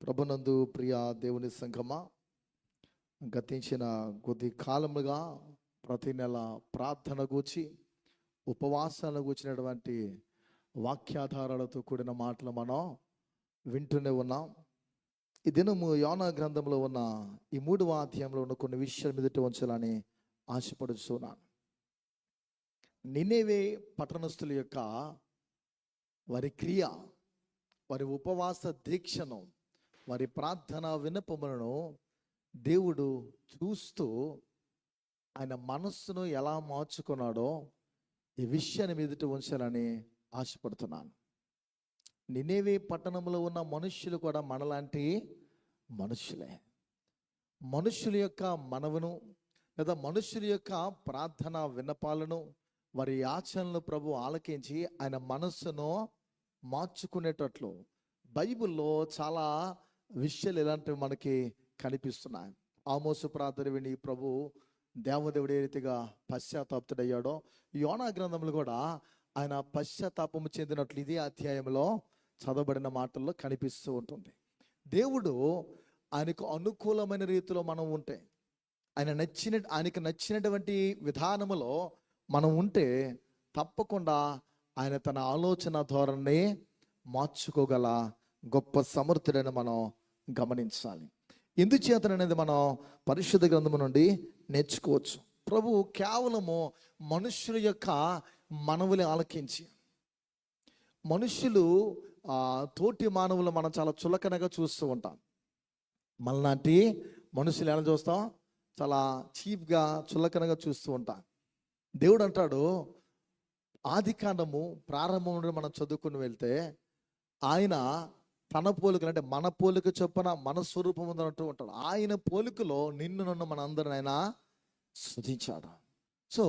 ప్రభునందు ప్రియ దేవుని సంఘమా, గతించిన కొద్ది కాలముగా ప్రతి నెల ప్రార్థన గూర్చి ఉపవాసాలను గూర్చినటువంటి వాక్యాధారాలతో కూడిన మాటలు మనం వింటూనే ఉన్నాం. ఈ దినము యోనా గ్రంథంలో ఉన్న ఈ 3వ అధ్యాయంలో ఉన్న కొన్ని విషయాల మీదట ఉంచాలని ఆశపడుతున్నాను. నినేవే పట్టణస్థుల యొక్క వారి క్రియ, వారి ఉపవాస దీక్షను, వారి ప్రార్థన విన్నపములను దేవుడు చూస్తూ ఆయన మనస్సును ఎలా మార్చుకున్నాడో ఈ విషయాన్ని మీదట ఉంచాలని ఆశపడుతున్నాను. నినేవే పట్టణంలో ఉన్న మనుష్యులు కూడా మనలాంటి మనుష్యులే. మనుష్యుల యొక్క మనవును లేదా మనుష్యుల యొక్క ప్రార్థన విన్నపాలను, వారి యాచనలు ప్రభు ఆలకించి ఆయన మనస్సును మార్చుకునేటట్లు బైబిల్లో చాలా విషయాలు ఇలాంటివి మనకి కనిపిస్తున్నాయి. ఆమోసు ప్రార్థన విని ప్రభు దేవదేవుడు ఏ రీతిగా పశ్చాత్తాపుడయ్యాడో, యోనా గ్రంథంలో కూడా ఆయన పశ్చాత్తాపము చెందినట్లు ఇదే అధ్యాయంలో చదవబడిన మాటల్లో కనిపిస్తూ ఉంటుంది. దేవుడు ఆయనకు అనుకూలమైన రీతిలో మనం ఉంటే, ఆయనకు నచ్చినటువంటి విధానములో మనం ఉంటే తప్పకుండా ఆయన తన ఆలోచన ధోరణి మార్చుకోగల గొప్ప సమర్థుడని మనం గమనించాలి. ఎందుచేతననేది మనం పరిశుద్ధ గ్రంథము నుండి నేర్చుకోవచ్చు. ప్రభు కేవలము మనుష్యుల యొక్క మనవులు ఆలకించి, మనుష్యులు తోటి మానవులు మనం చాలా చులకనగా చూస్తూ ఉంటాం. మనలాంటి మనుషులు ఎలా చూస్తాం? చాలా చీప్గా చులకనగా చూస్తూ ఉంటాం. దేవుడు అంటాడు, ఆది కాండము ప్రారంభం నుండి మనం చదువుకుని వెళ్తే ఆయన తన పోలికలు, అంటే మన పోలిక చొప్పున మన స్వరూపం అంటూ ఉంటాడు. ఆయన పోలికలో నిన్ను నన్ను మన అందరిని ఆయన సృజించాడు. సో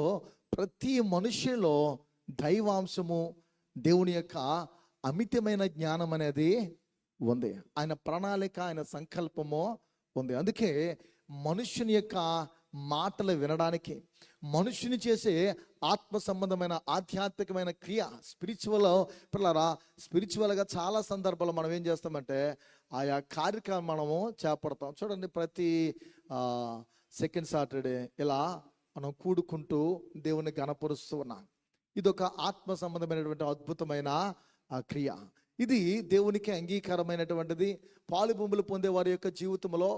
ప్రతి మనుష్యులో దైవాంశము, దేవుని యొక్క అమితమైన జ్ఞానం అనేది ఉంది. ఆయన ప్రణాళిక, ఆయన సంకల్పము ఉంది. అందుకే మనుష్యుని యొక్క మాటలు వినడానికి, మనుష్యుని చేసే ఆత్మ సంబంధమైన ఆధ్యాత్మికమైన క్రియ, స్పిరిచువల్గా చాలా సందర్భాల్లో మనం ఏం చేస్తామంటే ఆయా కార్యక్రమం మనము చేపడతాం. చూడండి, ప్రతి సెకండ్ సాటర్డే ఇలా మనం కూడుకుంటూ దేవుని గణపరుస్తూ ఉన్నాం. ఇదొక ఆత్మ సంబంధమైనటువంటి అద్భుతమైన క్రియ. ఇది దేవునికి అంగీకారమైనటువంటిది. పాలుబొమ్మలు పొందే వారి యొక్క జీవితంలో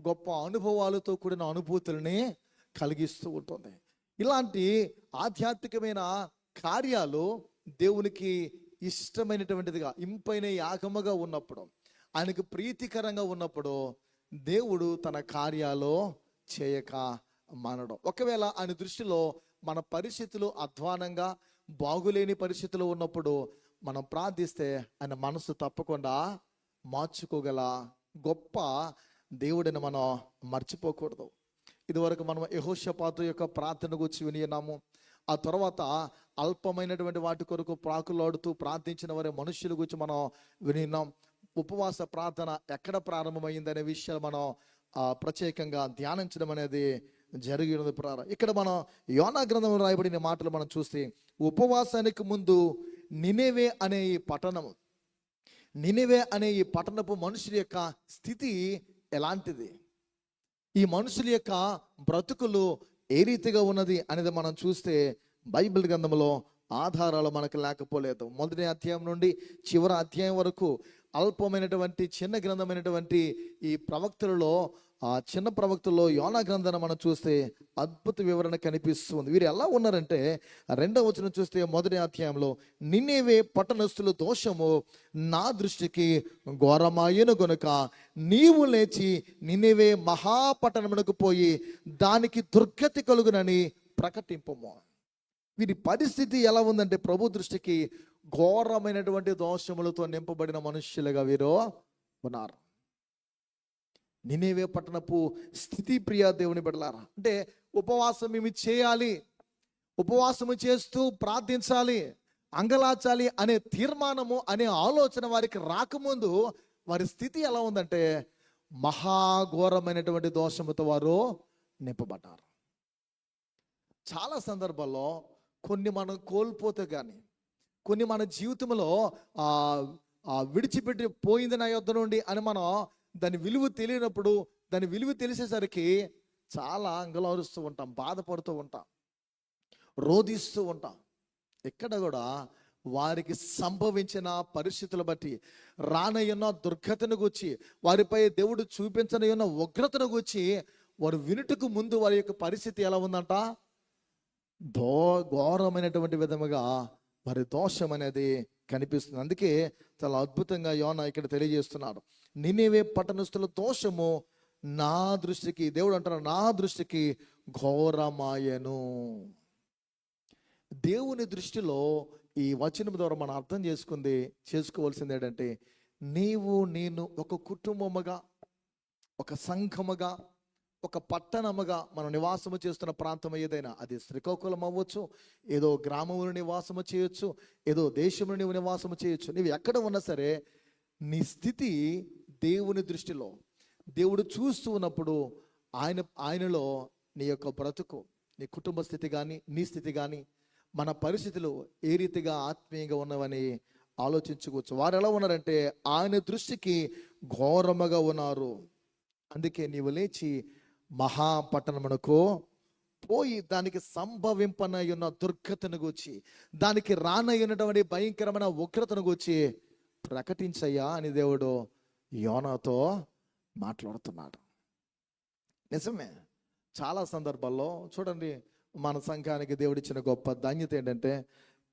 గొప్ప అనుభవాలతో కూడిన అనుభూతుల్ని కలిగిస్తూ ఉంటుంది. ఇలాంటి ఆధ్యాత్మికమైన కార్యాలు దేవునికి ఇష్టమైనటువంటిదిగా, ఇంపైన యాగముగా ఉన్నప్పుడు, ఆయనకు ప్రీతికరంగా ఉన్నప్పుడు దేవుడు తన కార్యాలు చేయక మానడం. ఒకవేళ ఆయన దృష్టిలో మన పరిస్థితులు అధ్వానంగా, బాగులేని పరిస్థితులు ఉన్నప్పుడు మనం ప్రార్థిస్తే ఆయన మనసు తప్పకుండా మార్చుకోగల గొప్ప దేవుడిని మనం మర్చిపోకూడదు. ఇదివరకు మనం యెహోషాపాతు యొక్క ప్రార్థన గురించి వినిన్నాము. ఆ తర్వాత అల్పమైనటువంటి వాటి కొరకు ప్రాకులాడుతూ ప్రార్థించిన వారి మనుష్యుల గురించి మనం వినిన్నాం. ఉపవాస ప్రార్థన ఎక్కడ ప్రారంభమైందనే విషయాలు మనం ప్రత్యేకంగా ధ్యానించడం అనేది జరిగినది. ఇక్కడ మనం యోనా గ్రంథంలో రాయబడిన మాటలు మనం చూస్తే, ఉపవాసానికి ముందు నినేవే అనే ఈ పట్టణపు మనుషుల యొక్క స్థితి ఎలాంటిది, ఈ మనుషుల యొక్క బ్రతుకులు ఏ రీతిగా ఉన్నది అనేది మనం చూస్తే బైబిల్ గ్రంథంలో ఆధారాలు మనకు లేకపోలేదు. మొదటి అధ్యాయం నుండి చివరి అధ్యాయం వరకు అల్పమైనటువంటి చిన్న గ్రంథమైనటువంటి ఈ ప్రవక్తలలో, చిన్న ప్రవక్తల్లో యోనా గ్రంథాన్ని మనం చూస్తే అద్భుత వివరణ కనిపిస్తుంది. వీరు ఎలా ఉన్నారంటే, 2వ వచనం చూస్తే మొదటి అధ్యాయంలో, నినేవే పట్టణస్థుల దోషము నా దృష్టికి ఘోరమాయను గనుక నీవు లేచి నినేవే మహాపట్టణమునకు పోయి దానికి దుర్గతి కలుగునని ప్రకటింపము. వీరి పరిస్థితి ఎలా ఉందంటే, ప్రభు దృష్టికి ఘోరమైనటువంటి దోషములతో నింపబడిన మనుష్యులుగా వీరు ఉన్నారు. నినేవే పట్టణపు స్థితి, ప్రియ దేవుని బిడ్డలారా, అంటే ఉపవాసం ఏమి చేయాలి, ఉపవాసము చేస్తూ ప్రార్థించాలి, అంగలాచాలి అనే తీర్మానము, అనే ఆలోచన వారికి రాకముందు వారి స్థితి ఎలా ఉందంటే, మహాఘోరమైనటువంటి దోషముతో వారు నింపబడ్డారు. చాలా సందర్భాల్లో కొన్ని మనం కోల్పోతే కానీ, కొన్ని మన జీవితంలో విడిచిపెట్టి పోయింది నా యొద్ద నుండి అని మనం దాని విలువ తెలియనప్పుడు, దాని విలువ తెలిసేసరికి చాలా అంగలారుస్తూ ఉంటాం, బాధపడుతూ ఉంటాం, రోధిస్తూ ఉంటాం. ఇక్కడ కూడా వారికి సంభవించిన పరిస్థితులు బట్టి, రానయ్యున్న దుర్గతను గూర్చి, వారిపై దేవుడు చూపించనయ్యున్న ఉగ్రతను గూర్చి వారు వినుటకు ముందు వారి యొక్క పరిస్థితి ఎలా ఉందంట? ఘోరమైనటువంటి విధముగా వారి దోషం అనేది కనిపిస్తుంది. అందుకే చాలా అద్భుతంగా యోనా ఇక్కడ తెలియజేస్తున్నాడు. నినివే పట్టణస్థుల దోషము నా దృష్టికి, దేవుడు అంటారు, నా దృష్టికి ఘోరమాయను. దేవుని దృష్టిలో ఈ వచనం ద్వారా మనం అర్థం చేసుకోవాల్సింది ఏంటంటే, నీవు నేను ఒక కుటుంబముగా, ఒక సంఘముగా, ఒక పట్టణముగా మనం నివాసము చేస్తున్న ప్రాంతం ఏదైనా, అది శ్రీకాకుళం అవ్వచ్చు, ఏదో గ్రామంలో నివాసము చేయొచ్చు, ఏదో దేశంలో నీవు నివాసము చేయొచ్చు. నీవు ఎక్కడ ఉన్నా సరే నీ స్థితి దేవుని దృష్టిలో, దేవుడు చూస్తూ ఉన్నప్పుడు ఆయనలో నీ యొక్క బ్రతుకు, నీ కుటుంబ స్థితి కానీ, నీ స్థితి కానీ, మన పరిస్థితులు ఏ రీతిగా ఆత్మీయంగా ఉన్నవని ఆలోచించుకోవచ్చు. వారు ఎలా ఉన్నారంటే ఆయన దృష్టికి ఘోరముగా ఉన్నారు. అందుకే నీవు లేచి మహాపట్టణమునకు పోయి దానికి సంభవింపనయున్న దుర్గతను గూర్చి, దానికి రానయ్యున్నటువంటి భయంకరమైన ఉగ్రతను గూర్చి ప్రకటించయ్యా అని దేవుడు యోనాతో మాట్లాడుతున్నాడు. నిజమే, చాలా సందర్భాల్లో చూడండి, మన సంఘానికి దేవుడిచ్చిన గొప్ప ధాన్యత ఏంటంటే,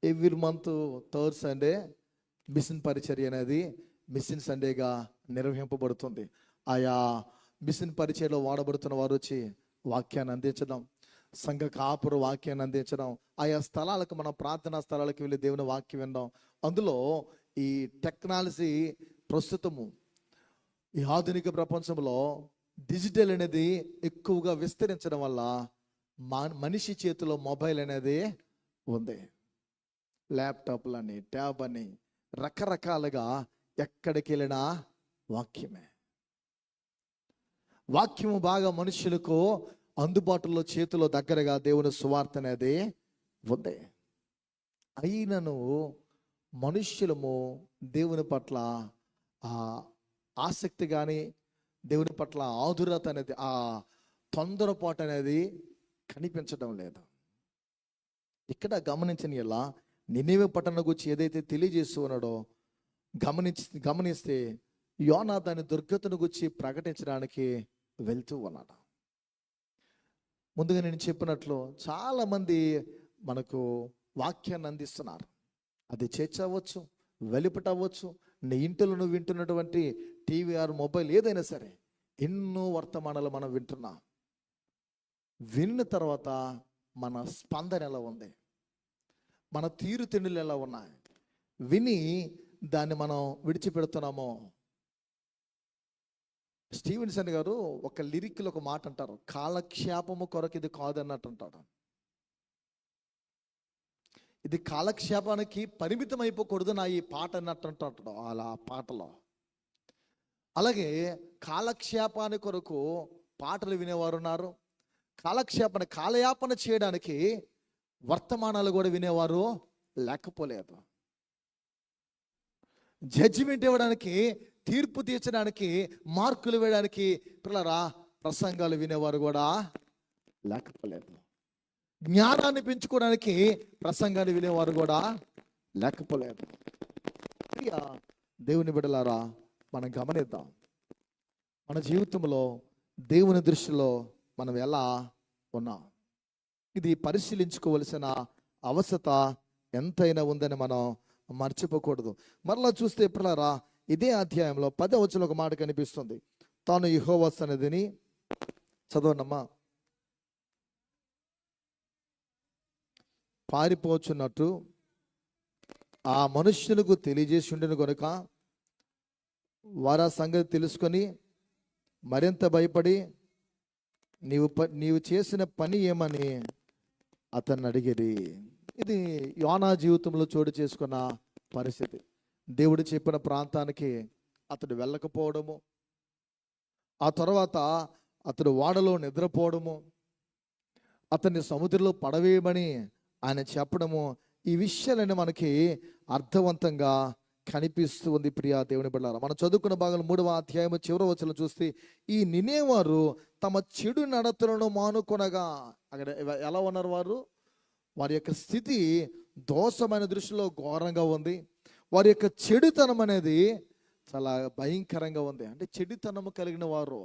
every month third Sunday mission పరిచర్య అనేది మిషన్ సండేగా నిర్వహింపబడుతుంది. ఆయా మిషన్ పరిచయలో వాడబడుతున్న వారు వచ్చి వాక్యాన్ని అందించడం, సంఘ కాపురు వాక్యాన్ని అందించడం, ఆయా స్థలాలకు, మన ప్రార్థనా స్థలాలకు వెళ్ళి దేవుని వాక్యం వినడం. అందులో ఈ టెక్నాలజీ ప్రస్తుతము ఈ ఆధునిక ప్రపంచంలో డిజిటల్ అనేది ఎక్కువగా విస్తరించడం వల్ల మనిషి చేతిలో మొబైల్ అనేది ఉంది. ల్యాప్టాప్లని, ట్యాబ్ అని రకరకాలుగా ఎక్కడికి వెళ్ళినా వాక్యమే. వాక్యము బాగా మనుషులకు అందుబాటులో, చేతిలో దగ్గరగా దేవుని సువార్త అనేది ఉంది. అయినను మనుష్యులము దేవుని పట్ల ఆసక్తి కానీ, దేవుని పట్ల ఆదురత అనేది, ఆ తొందరపాటు అనేది కనిపించడం లేదు. ఇక్కడ గమనించని ఎలా నినివే పట్టణం గురించి ఏదైతే తెలియజేస్తూ ఉన్నాడో గమనిస్తే యోనా దాని దుర్గతను గురించి ప్రకటించడానికి వెళ్తూ ఉన్నాడు. ముందుగా నేను చెప్పినట్లు చాలా మంది మనకు వాక్యాన్ని అందిస్తున్నారు. అది చర్చ అవ్వచ్చు, వెలుపట అవ్వచ్చు, నీ ఇంటిలో నువ్వు వింటున్నటువంటి టీవీ ఆర్ మొబైల్ ఏదైనా సరే, ఎన్నో వర్తమానాలు మనం వింటున్నాం. విన్న తర్వాత మన స్పందన ఎలా ఉంది, మన తీరుతెన్నులు ఎలా ఉన్నాయి, విని దాన్ని మనం విడిచిపెడుతున్నామో. స్టీవెన్సన్ గారు ఒక లిరిక్లో ఒక మాట అంటారు, కాలక్షేపము కొరకు ఇది కాదన్నట్టు అంటాడు. ఇది కాలక్షేపానికి పరిమితం అయిపోకూడదు నా ఈ పాట అన్నట్టు అంటాడు అలా పాటలో. అలాగే కాలక్షేపాని కొరకు పాటలు వినేవారు ఉన్నారు, కాలయాపన చేయడానికి వర్తమానాలు కూడా వినేవారు లేకపోలేదు. జడ్జిమెంట్ ఇవ్వడానికి, తీర్పు తీర్చడానికి, మార్కులు వేయడానికి పిల్లరా ప్రసంగాలు వినేవారు కూడా లేకపోలేదు. జ్ఞానాన్ని పెంచుకోవడానికి ప్రసంగాన్ని వినేవారు కూడా లేకపోలేదు. దేవుని బిడ్డలారా, మనం గమనిద్దాం, మన జీవితంలో దేవుని దృష్టిలో మనం ఎలా ఉన్నాం, ఇది పరిశీలించుకోవలసిన అవసరత ఎంతైనా ఉందని మనం మర్చిపోకూడదు. మరలా చూస్తే పిల్లరా ఇదే అధ్యాయంలో 10వ వచనంలో ఒక మాట కనిపిస్తుంది. తాను యెహోవా సన్నిధిని, చదవండమ్మా, పారిపోచున్నట్టు ఆ మనుష్యులకు తెలియజేసి ఉండెను గనుక వారు ఆ సంగతి తెలుసుకొని మరింత భయపడి నీవు చేసిన పని ఏమని అతన్ని అడిగిరి. ఇది యోనా జీవితంలో చోటు చేసుకున్న పరిస్థితి. దేవుడు చెప్పిన ప్రాంతానికి అతడు వెళ్ళకపోవడము, ఆ తర్వాత అతడు వాడలో నిద్రపోవడము, అతన్ని సముద్రంలో పడవేయమని ఆయన చెప్పడము, ఈ విషయాలన్నీ మనకి అర్థవంతంగా కనిపిస్తూ ఉంది. ప్రియా దేవుని బిడ్డలారా, మనం చదువుకున్న భాగంలో 3వ అధ్యాయం చివరి వచనం చూస్తే, ఈ నినేవారు తమ చెడు నడతలను మానుకొనగా, అక్కడ ఎలా ఉన్నారు వారు? వారి యొక్క స్థితి దోషమైన దృష్టిలో ఘోరంగా ఉంది. వారి యొక్క చెడుతనం అనేది చాలా భయంకరంగా ఉంది. అంటే చెడుతనము కలిగిన వారు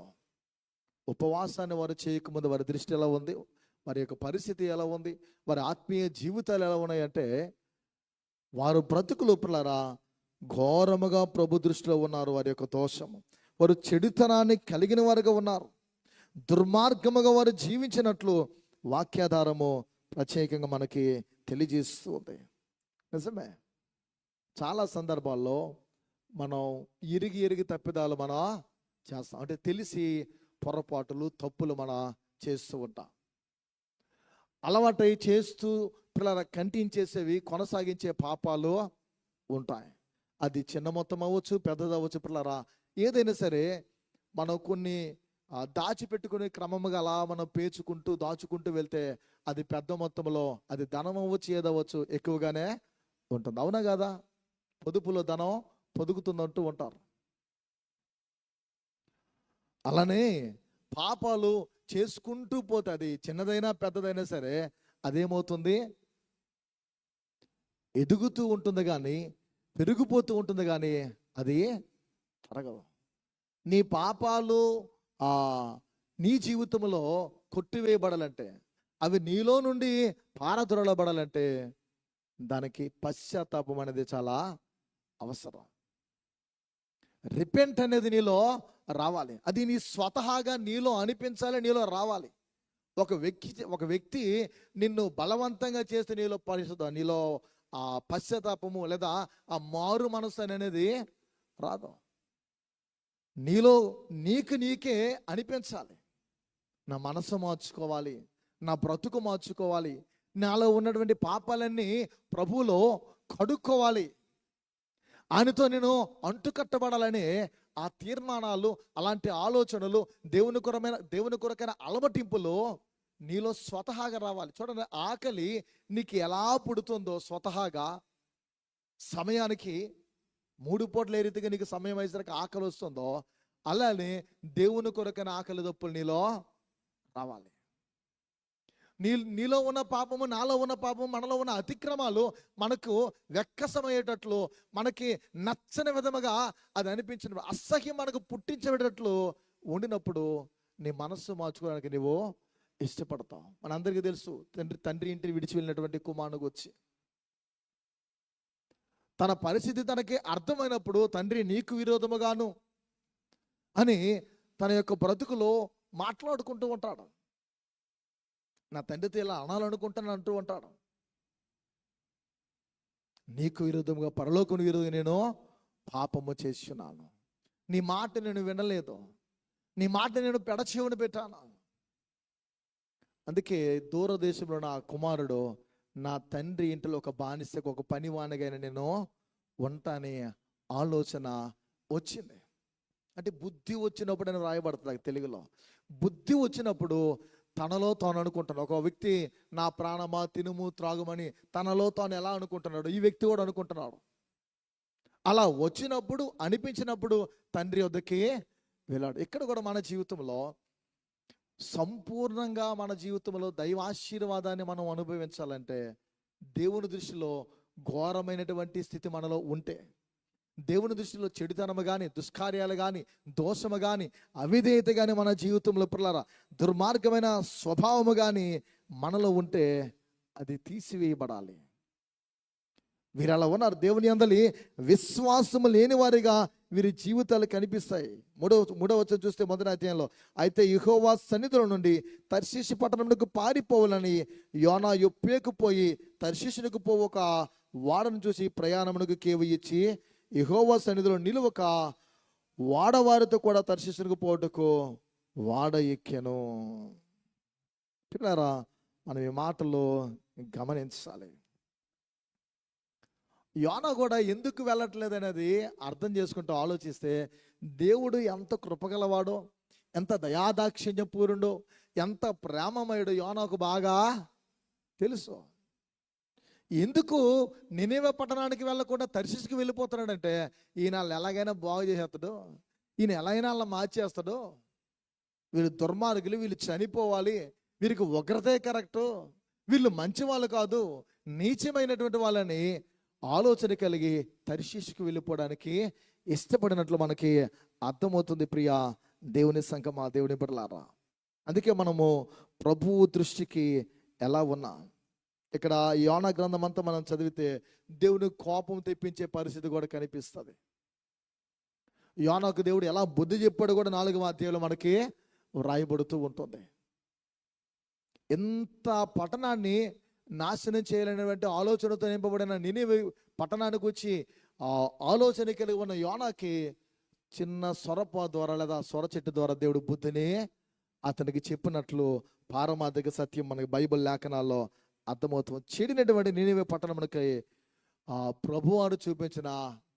ఉపవాసాన్ని వారు చేయకముందు వారి దృష్టి ఎలా ఉంది, వారి యొక్క పరిస్థితి ఎలా ఉంది, వారి ఆత్మీయ జీవితాలు ఎలా ఉన్నాయంటే, వారు బ్రతుకులు పిల్లరా ఘోరముగా ప్రభు దృష్టిలో ఉన్నారు. వారి యొక్క దోషము, వారు చెడుతనాన్ని కలిగిన వారుగా ఉన్నారు. దుర్మార్గముగా వారు జీవించినట్లు వాక్యాధారము ప్రత్యేకంగా మనకి తెలియజేస్తూ ఉంది. నిజమే, చాలా సందర్భాల్లో మనం ఇరిగి తప్పిదాలు మనం చేస్తాం. అంటే తెలిసి పొరపాటులు తప్పులు మనం చేస్తూ ఉంటాం. అలవాటై చేస్తూ పిల్లల కంటిన్యూ చేసేవి కొనసాగించే పాపాలు ఉంటాయి. అది చిన్న మొత్తం అవ్వచ్చు, పెద్దది అవ్వచ్చు. పిల్లరా ఏదైనా సరే మనం కొన్ని దాచిపెట్టుకునే క్రమముగా అలా మనం పేర్చుకుంటూ దాచుకుంటూ వెళ్తే అది పెద్ద మొత్తంలో, అది ధనం అవ్వచ్చు, ఏదవచ్చు, ఎక్కువగానే ఉంటుంది. అవునా కదా? పొదుపులో ధనం పొదుగుతుందంటూ ఉంటారు. అలానే పాపాలు చేసుకుంటూ పోతే, అది చిన్నదైనా పెద్దదైనా సరే, అదేమవుతుంది? ఎదుగుతూ ఉంటుంది కానీ, పెరిగిపోతూ ఉంటుంది కానీ అది తరగదు. నీ పాపాలు నీ జీవితంలో కొట్టివేయబడాలంటే, అవి నీలో నుండి పారదొరలబడాలంటే దానికి పశ్చాత్తాపం అనేది చాలా అవసరం. రిపెంట్ అనేది నీలో రావాలి. అది నీ స్వతహాగా నీలో అనిపించాలి, నీలో రావాలి. ఒక వ్యక్తి నిన్ను బలవంతంగా చేస్తే నీలో నీలో ఆ పశ్చాత్తాపము లేదా ఆ మారు మనసు అనేది రాదు. నీలో నీకే అనిపించాలి, నా మనసు మార్చుకోవాలి, నా బ్రతుకు మార్చుకోవాలి, నాలో ఉన్నటువంటి పాపాలన్నీ ప్రభువులో కడుక్కోవాలి, ఆయనతో నేను అంటుకట్టబడాలని ఆ తీర్మానాలు, అలాంటి ఆలోచనలు, దేవుని కొరకైన అలవటింపులు నీలో స్వతహాగా రావాలి. చూడండి, ఆకలి నీకు ఎలా పుడుతుందో స్వతహాగా, సమయానికి 3 పూటలు ఏ రీతిగా నీకు సమయం అయ్యేసరికి ఆకలి వస్తుందో, అలానే దేవుని కొరకైన ఆకలి దప్పులు నీలో రావాలి. నీలో ఉన్న పాపము, నాలో ఉన్న పాపము, మనలో ఉన్న అతిక్రమాలు మనకు వెక్కసమయ్యేటట్లు, మనకి నచ్చని విధముగా అది అనిపించిన అసహ్యం మనకు పుట్టించేటట్లు ఉండినప్పుడు నీ మనస్సు మార్చుకోవడానికి నువ్వు ఇష్టపడతావు. మనందరికీ తెలుసు, తండ్రి ఇంటిని విడిచి వెళ్ళినటువంటి కుమారునికి వచ్చి తన పరిస్థితి తనకి అర్థమైనప్పుడు, తండ్రి నీకు విరోధముగాను అని తన యొక్క బ్రతుకులో మాట్లాడుకుంటూ ఉంటాడు. నా తండ్రితో ఇలా అనాలనుకుంటాను అంటూ ఉంటాడు. నీకు విరోధముగా, పరలోకం విరోధంగా నేను పాపము చేస్తున్నాను, నీ మాట నేను వినలేదు, నీ మాట నేను పెడచెవిన పెట్టాను. అందుకే దూరదేశంలో నా కుమారుడు నా తండ్రి ఇంటిలో ఒక బానిసకు, ఒక పనివానిగైనా నేను ఉంటానే ఆలోచన వచ్చింది. అంటే బుద్ధి వచ్చినప్పుడు అని రాయబడుతుంది తెలుగులో. బుద్ధి వచ్చినప్పుడు తనలో తాను అనుకుంటాను. ఒక వ్యక్తి నా ప్రాణమా తినుము త్రాగుమని తనలో తాను ఎలా అనుకుంటున్నాడు, ఈ వ్యక్తి కూడా అనుకుంటున్నాడు. అలా వచ్చినప్పుడు, అనిపించినప్పుడు తండ్రి వద్దకి వెళ్ళాడు. ఇక్కడ కూడా మన జీవితంలో సంపూర్ణంగా, మన జీవితంలో దైవాశీర్వాదాన్ని మనం అనుభవించాలంటే, దేవుని దృష్టిలో ఘోరమైనటువంటి స్థితి మనలో ఉంటే, దేవుని దృష్టిలో చెడుతనము కానీ, దుష్కార్యాలు కానీ, దోషము కానీ, అవిధేయత కానీ మన జీవితంలో పిల్లరా దుర్మార్గమైన స్వభావము కానీ మనలో ఉంటే అది తీసివేయబడాలి. వీరు అలా ఉన్నారు. దేవుని యందలి విశ్వాసము లేని వారిగా వీరి జీవితాలు కనిపిస్తాయి. మూడవ వచనం చూస్తే మొదటి అధ్యాయంలో, అయితే యెహోవా సన్నిధిలో నుండి తర్షీషు పట్టణమునకు పారిపోవాలని యోనా యొప్పేకు పోయి తర్షీషునకు పోవు ఒక వాడను చూసి ప్రయాణమునకు కేవి ఇచ్చి యెహోవా సన్నిధిలో నిలువక వాడవారితో కూడా తర్షీషునకు పోవటకు వాడ ఎక్కెను. పిల్లరా, మనం ఈ మాటలు గమనించాలి. యోనా కూడా ఎందుకు వెళ్ళట్లేదు అనేది అర్థం చేసుకుంటూ ఆలోచిస్తే, దేవుడు ఎంత కృపగలవాడో, ఎంత దయాదాక్షిణ్యపూరుడో, ఎంత ప్రేమమయుడో యోనాకు బాగా తెలుసు. ఎందుకు నినివే పట్టణానికి వెళ్ళకుండా తర్షీసుకి వెళ్ళిపోతున్నాడంటే, ఈయన ఎలాగైనా బాగు చేసేస్తాడు, ఈయన ఎలాగైనా అలా మార్చేస్తాడు, వీళ్ళు దుర్మార్గులు, వీళ్ళు చనిపోవాలి, వీరికి ఉగ్రతే కరెక్టు, వీళ్ళు మంచి వాళ్ళు కాదు, నీచమైనటువంటి వాళ్ళని ఆలోచన కలిగి తర్షీసుకి వెళ్ళిపోవడానికి ఇష్టపడినట్లు మనకి అర్థమవుతుంది. ప్రియా దేవుని సంఘమా, దేవుని బిడ్డలారా, అందుకే మనము ప్రభువు దృష్టికి ఎలా ఉన్నా, ఇక్కడ యోనా గ్రంథం అంతా మనం చదివితే దేవుని కోపం తెప్పించే పరిస్థితి కూడా కనిపిస్తుంది. యోనాకు దేవుడు ఎలా బుద్ధి చెప్పాడు కూడా 4వ అధ్యాయంలో మనకి వ్రాయబడుతూ ఉంటుంది. ఎంత పట్టణాన్ని నాశనం చేయాలనేటువంటి ఆలోచనతో నింపబడిన నినివే పట్టణానికి వచ్చి ఆ ఆలోచన కలిగి ఉన్న యోనాకి చిన్న సొరప ద్వారా లేదా సొర చెట్టు ద్వారా దేవుడు బుద్ధిని అతనికి చెప్పినట్లు పారమార్థిక సత్యం మనకి బైబిల్ లేఖనాల్లో అర్థమవుతుంది. చెడినటువంటి నినివే పట్టణమునకి ప్రభువారు చూపించిన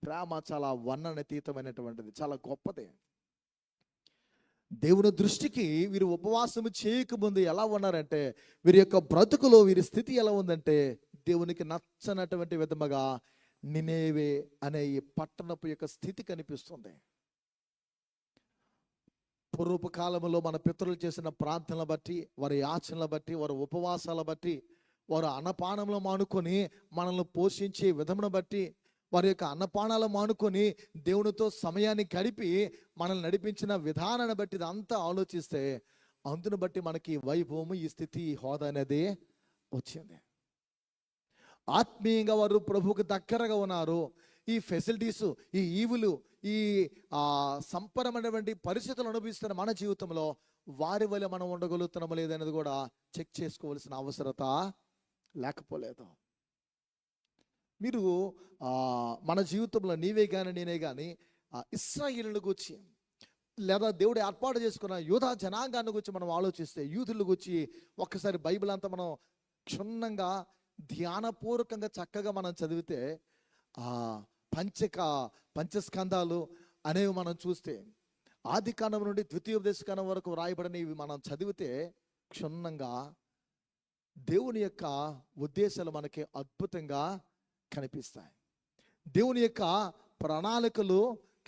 ప్రేమ చాలా వర్ణనాతీతమైనటువంటిది, చాలా గొప్పది. దేవుని దృష్టికి వీరు ఉపవాసం చేయకముందు ఎలా ఉన్నారంటే, వీరి యొక్క బ్రతుకులో వీరి స్థితి ఎలా ఉందంటే, దేవునికి నచ్చనటువంటి విధముగా నినేవే అనే ఈ పట్టణపు యొక్క స్థితి కనిపిస్తుంది. పూర్వపు కాలంలో మన పితరులు చేసిన ప్రార్థనల బట్టి, వారి యాచనల బట్టి, వారి ఉపవాసాల బట్టి, వారు అన్నపానంలో మానుకొని మనల్ని పోషించే విధమును బట్టి, వారి యొక్క అన్నపానాలు మానుకొని దేవునితో సమయాన్ని గడిపి మనల్ని నడిపించిన విధానాన్ని బట్టి ఇదంతా ఆలోచిస్తే, అందును బట్టి మనకి వైభవము, ఈ స్థితి, ఈ హోదా అనేది వచ్చింది. ఆత్మీయంగా వారు ప్రభువుకు దగ్గరగా ఉన్నారు. ఈ ఫెసిలిటీస్, ఈ ఈవులు, ఈ సంపన్నమైనటువంటి పరిస్థితులు అనుభవిస్తున్న మన జీవితంలో వారి వల్ల మనం ఉండగలుగుతున్నాము లేదనేది కూడా చెక్ చేసుకోవాల్సిన అవసరత లేకపోలేదు. మీరు మన జీవితంలో నీవే కానీ నేనే కానీ ఇశ్రాయేలుని గురించి లేదా దేవుడు ఏర్పాటు చేసుకున్న యూదా జనాంగాన్ని గురించి మనం ఆలోచిస్తే, యూదుల గురించి ఒక్కసారి బైబిల్ అంతా మనం క్షుణ్ణంగా ధ్యానపూర్వకంగా చక్కగా మనం చదివితే, పంచస్కందాలు అనేవి మనం చూస్తే, ఆది కాండం నుండి ద్వితీయోపదేశ కాండం వరకు రాయబడినవి మనం చదివితే క్షుణ్ణంగా దేవుని యొక్క ఉద్దేశాలు మనకి అద్భుతంగా కనిపిస్తాయి. దేవుని యొక్క ప్రణాళికలు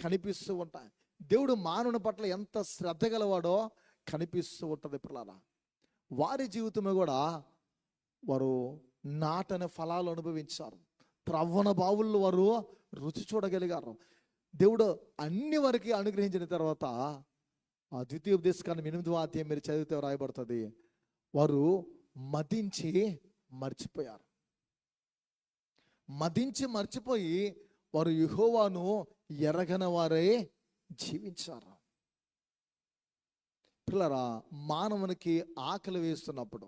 కనిపిస్తూ ఉంటాయి. దేవుడు మానవుని పట్ల ఎంత శ్రద్ధ గలవాడో కనిపిస్తూ ఉంటుంది. పిల్లల వారి జీవితంలో కూడా వారు నాటని ఫలాలు అనుభవించారు. త్రవ్వన బావుల్లో వారు రుచి చూడగలిగారు. దేవుడు అన్ని వరకు అనుగ్రహించిన తర్వాత ద్వితీయోపదేశకాండం 8వ అధ్యాయం మీరు చదివితే రాయబడుతుంది, వారు మదించి మర్చిపోయారు. మదించి మర్చిపోయి వారు యెహోవాను ఎరగని వారే జీవించారు. పిల్లరా, మానవునికి ఆకలి వేస్తున్నప్పుడు,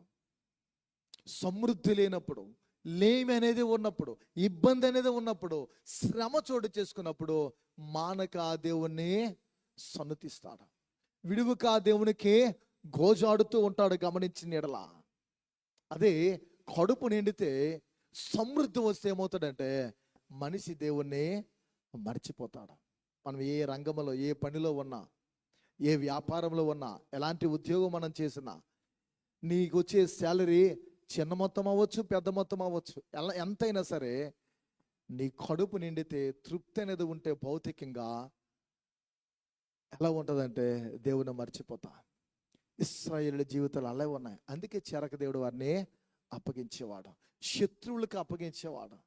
సమృద్ధి లేనప్పుడు, లేమి అనేది ఉన్నప్పుడు, ఇబ్బంది అనేది ఉన్నప్పుడు, శ్రమ చోటు చేసుకున్నప్పుడు మానక దేవుణ్ణి సన్నుతిస్తాడు, విడువుక దేవునికి గోజాడుతూ ఉంటాడు. గమనించిన ఎడల అదే కడుపు నిండితే సమృద్ధి వస్తే ఏమవుతాడంటే మనిషి దేవుణ్ణి మర్చిపోతాడు. మనం ఏ రంగంలో, ఏ పనిలో ఉన్నా, ఏ వ్యాపారంలో ఉన్నా, ఎలాంటి ఉద్యోగం మనం చేసినా, నీకు వచ్చే శాలరీ చిన్న మొత్తం అవ్వచ్చు, పెద్ద మొత్తం అవ్వచ్చు, ఎంతైనా సరే నీ కడుపు నిండితే, తృప్తి అనేది ఉంటే భౌతికంగా ఎలా ఉంటుందంటే దేవుని మర్చిపోతా. ఇశ్రాయేలు జీవితాలు అలా ఉన్నాయి. అందుకే చెరక దేవుడు వారిని అప్పగించేవాడు, శత్రువులకు అప్పగించేవాడు.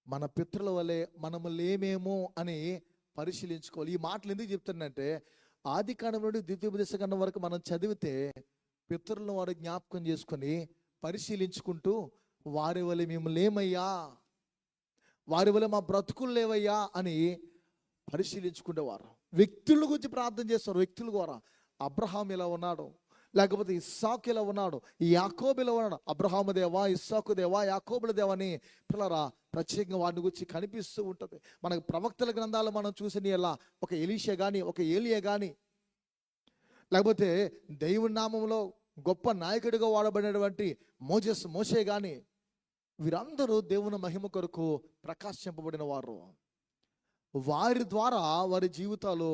మన పితృల వల్లే మనము లేమేమో అని పరిశీలించుకోవాలి. ఈ మాటలు ఎందుకు చెప్తానంటే, ఆది కాండం నుండి ద్వితీయోపదేశ కాండం వరకు మనం చదివితే పితరులను వారు జ్ఞాపకం చేసుకొని పరిశీలించుకుంటూ, వారి వల్ల మేము లేమయ్యా, వారి వల్ల మా బ్రతుకులు లేవయ్యా అని పరిశీలించుకునేవారు. వ్యక్తుల గురించి ప్రార్థన చేస్తారు. వ్యక్తుల ద్వారా అబ్రహాం ఇలా ఉన్నాడు, లేకపోతే ఇస్సాకు ఇలా ఉన్నాడు, యాకోబు ఇలా ఉన్నాడు. అబ్రహాము దేవా, ఇస్సాకు దేవా, యాకోబుల దేవా అని పిల్లరా ప్రత్యేకంగా వాటిని గురించి కనిపిస్తూ ఉంటుంది. మనకు ప్రవక్తల గ్రంథాలు మనం చూసిన ఎలా ఒక ఎలీషా కానీ, ఒక ఏలియా కానీ, లేకపోతే దేవుని నామంలో గొప్ప నాయకుడిగా వాడబడినటువంటి మోషే కానీ, వీరందరూ దేవుని మహిమ కొరకు ప్రకాశింపబడిన వారు. వారి ద్వారా వారి జీవితాలు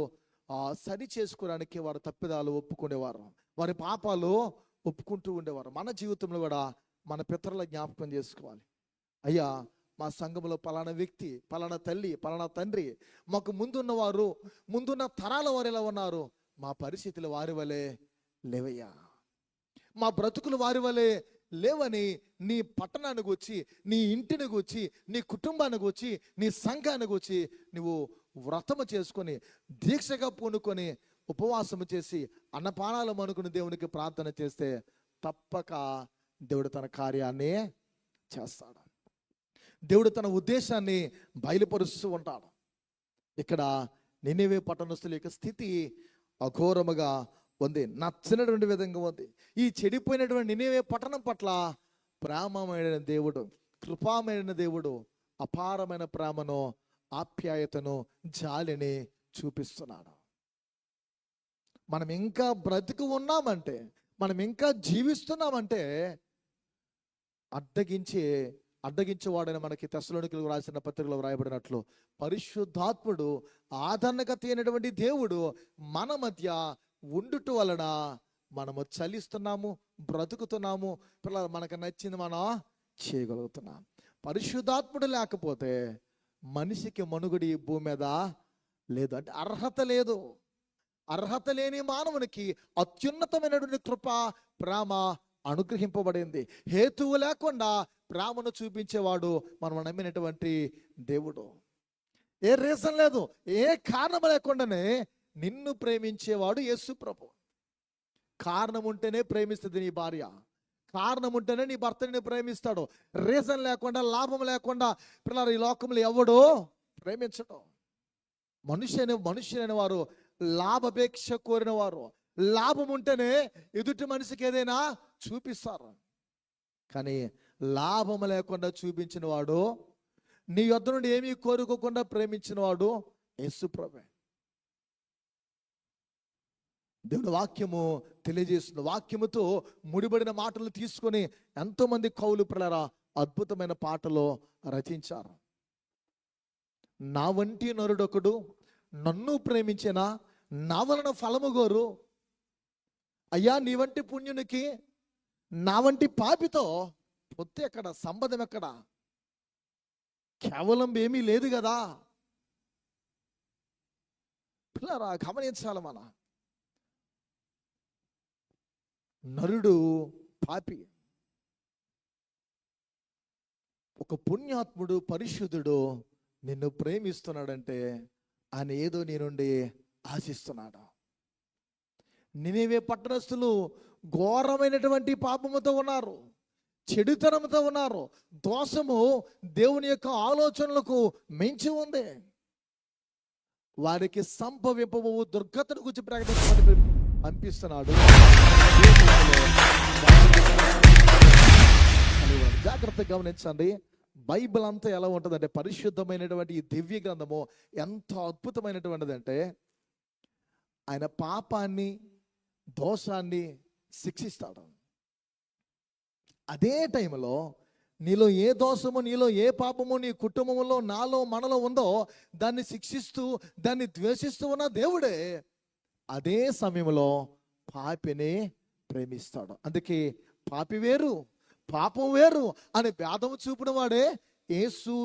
సరి చేసుకోవడానికి వారి తప్పిదాలు ఒప్పుకునేవారు, వారి పాపాలు ఒప్పుకుంటూ ఉండేవారు. మన జీవితంలో కూడా మన పితరుల జ్ఞాపకం చేసుకోవాలి. అయ్యా మా సంఘంలో పలానా వ్యక్తి, పలానా తల్లి, పలానా తండ్రి, మాకు ముందున్నవారు, ముందున్న తరాల వారు ఎలా ఉన్నారు, మా పరిస్థితులు వారి వలె లేవయ్యా, మా బ్రతుకులు వారి వలె లేవని నీ పట్టణానికి వచ్చి, నీ ఇంటికి వచ్చి, నీ కుటుంబానికి వచ్చి, నీ సంఘానికి వచ్చి నువ్వు వ్రతము చేసుకొని, దీక్షగా పూనుకొని, ఉపవాసము చేసి, అన్నపానాలు అనుకుని దేవునికి ప్రార్థన చేస్తే తప్పక దేవుడు తన కార్యాన్ని చేస్తాడు. దేవుడు తన ఉద్దేశాన్ని బయలుపరుస్తూ ఉంటాడు. ఇక్కడ నినివే పట్టణస్తుల యొక్క స్థితి అఘోరముగా ఉంది, నచ్చినటువంటి విధంగా ఉంది. ఈ చెడిపోయినటువంటి నినివే పట్టణం పట్ల ప్రేమమైన దేవుడు, కృపామైన దేవుడు అపారమైన ప్రేమను, ఆప్యాయతను, జాలిని చూపిస్తున్నాడు. మనం ఇంకా బ్రతికి ఉన్నామంటే, మనం ఇంకా జీవిస్తున్నామంటే అడ్డగించేవాడని మనకి తెస్సలోనికీయులకు రాసిన పత్రికలో వ్రాయబడినట్లు పరిశుద్ధాత్ముడు, ఆదరణకర్త అయినటువంటి దేవుడు మన మధ్య ఉండుట వలన మనము చలిస్తున్నాము, బ్రతుకుతున్నాము, పిల్లలు మనకు నచ్చింది మనం చేయగలుగుతున్నాం. పరిశుద్ధాత్ముడు లేకపోతే మనిషికి మనుగడి భూమి మీద లేదు. అంటే అర్హత లేదు. అర్హత లేని మానవునికి అత్యున్నతమైనటువంటి కృప, ప్రేమ అనుగ్రహింపబడింది. హేతువు లేకుండా ప్రేమను చూపించేవాడు మనం నమ్మినటువంటి దేవుడు. ఏ రీజన్ లేదు, ఏ కారణం లేకుండానే నిన్ను ప్రేమించేవాడు యేసు ప్రభు. కారణం ఉంటేనే ప్రేమిస్తుంది నీ భార్య, కారణం ఉంటేనే నీ భర్తని ప్రేమిస్తాడు. రీజన్ లేకుండా, లాభం లేకుండా పిల్లలు ఈ లోకంలో ఎవడో ప్రేమించడం. మనుష్యులైన వారు లాభాపేక్ష కోరిన వారు, లాభం ఉంటేనే ఎదుటి మనిషికి ఏదైనా చూపిస్తారు. కానీ లాభం లేకుండా చూపించిన వాడు, నీ యొద్ద నుండి ఏమీ కోరుకోకుండా ప్రేమించిన వాడు యేసు ప్రభువే. దేవుని వాక్యము తెలియజేస్తుంది. వాక్యముతో ముడిపడిన మాటలు తీసుకొని ఎంతోమంది కవులు పిల్లరా అద్భుతమైన పాటలు రచించారు. నా వంటి నరుడొకడు నన్ను ప్రేమించిన, నా వలన ఫలము గోరు. అయ్యా, నీ వంటి పుణ్యునికి నా వంటి పాపితో పొత్తు ఎక్కడ, సంబంధం ఎక్కడ? కేవలం ఏమీ లేదు కదా పిల్లరా, గమనించాలి. మన నరుడు పాపి, ఒక పుణ్యాత్ముడు, పరిశుద్ధుడు నిన్ను ప్రేమిస్తున్నాడంటే ఆయన ఏదో నీ నుండి ఆశిస్తున్నాడు. నినివే పట్టణస్థులు ఘోరమైనటువంటి పాపముతో ఉన్నారు, చెడుతనంతో ఉన్నారు. దోషము దేవుని యొక్క ఆలోచనలకు మించి ఉంది. వారికి సంభవింపబో దుర్గతను గురించి ప్రకటించమని పంపిస్తున్నాడు. జాగ్రత్తగా గమనించండి. బైబిల్ అంతా ఎలా ఉంటుందంటే, పరిశుద్ధమైనటువంటి ఈ దివ్య గ్రంథము ఎంత అద్భుతమైనటువంటిది అంటే, ఆయన పాపాన్ని, దోషాన్ని శిక్షిస్తాడు. అదే టైంలో నీలో ఏ దోషము, నీలో ఏ పాపము నీ కుటుంబంలో, నాలో, మనలో ఉందో దాన్ని శిక్షిస్తూ, దాన్ని ద్వేషిస్తూ ఉన్న దేవుడే అదే సమయంలో పాపిని ప్రేమిస్తాడు. అందుకే పాపి వేరు, పాపం వేరు అని భేదము చూపిన వాడే యేసు.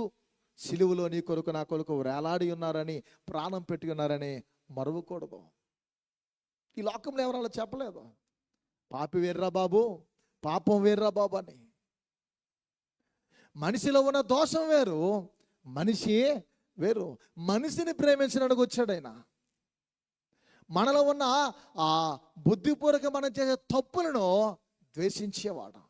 సిలువలో నీ కొరకు, నా కొరకు వేలాడి ఉన్నారని, ప్రాణం పెట్టి ఉన్నారని మరవకూడదు. ఈ లోకంలో ఎవరు అలా చెప్పలేదు. పాపి వేర్రా బాబు, పాపం వేర్రా బాబు అని. మనిషిలో ఉన్న దోషం వేరు, మనిషి వేరు. మనిషిని ప్రేమించడానికి వచ్చాడు ఆయన. మనలో ఉన్న ఆ బుద్ధిపూర్వక మనం చేసే తప్పులను ద్వేషించేవాడు.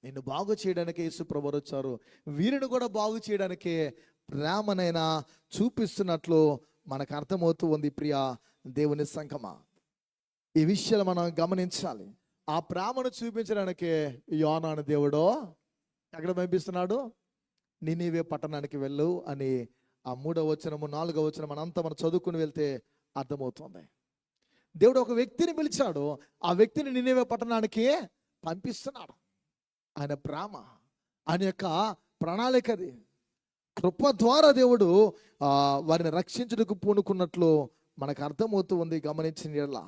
నిన్ను బాగు చేయడానికి యేసు ప్రభువు వచ్చారు. వీరిని కూడా బాగు చేయడానికి ప్రేమనైనా చూపిస్తున్నట్లు మనకు అర్థమవుతూ ఉంది. ప్రియ దేవుని సంఘమా, ఈ విషయాలు మనం గమనించాలి. ఆ ప్రేమను చూపించడానికి యోనాను దేవుడు ఎక్కడ పంపిస్తున్నాడు? నినివే పట్టణానికి వెళ్ళు అని ఆ 3వ వచనము 4వ వచనం మనంతా మనం చదువుకుని వెళ్తే అర్థమవుతుంది. దేవుడు ఒక వ్యక్తిని పిలిచాడు, ఆ వ్యక్తిని నినివే పట్టణానికి పంపిస్తున్నాడు. ఆయన ప్రేమ, ఆయన యొక్క ప్రణాళికది. కృప ద్వారా దేవుడు వారిని రక్షించుటకు పూనుకున్నట్లు మనకు అర్థమవుతూ ఉంది. గమనించిన యెడల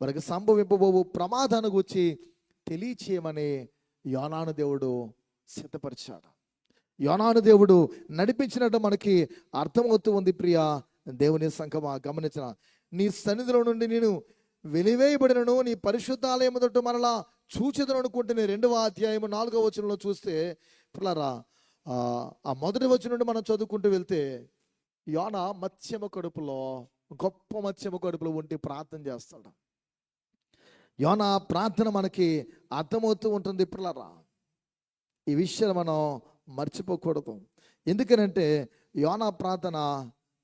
వారికి సంభవింపబోవు ప్రమాదాన్ని గురించి తెలియచేయమని యోనాను దేవుడు సిద్ధపరిచాడు. యోనాను దేవుడు నడిపించినట్టు మనకి అర్థమవుతూ ఉంది. ప్రియా దేవుని సంఘమా, గమనించిన నీ సన్నిధిలో నుండి నేను వెలివేయబడినను నీ పరిశుద్ధాలయం తోటి మరలా చూచెదను అనుకుంటే 2వ అధ్యాయం 4వ వచనంలో చూస్తే పిల్లరా, ఆ మొదటి వచనం నుండి మనం చదువుకుంటూ వెళ్తే యోనా మత్స్యమ కడుపులో, గొప్ప మత్స్యమ కడుపులో ఉండి ప్రార్థన చేస్తాడు. యోనా ప్రార్థన మనకి అర్థమవుతూ ఉంటుంది. పిల్లరా, ఈ విషయాలు మనం మర్చిపోకూడదు. ఎందుకనంటే యోనా ప్రార్థన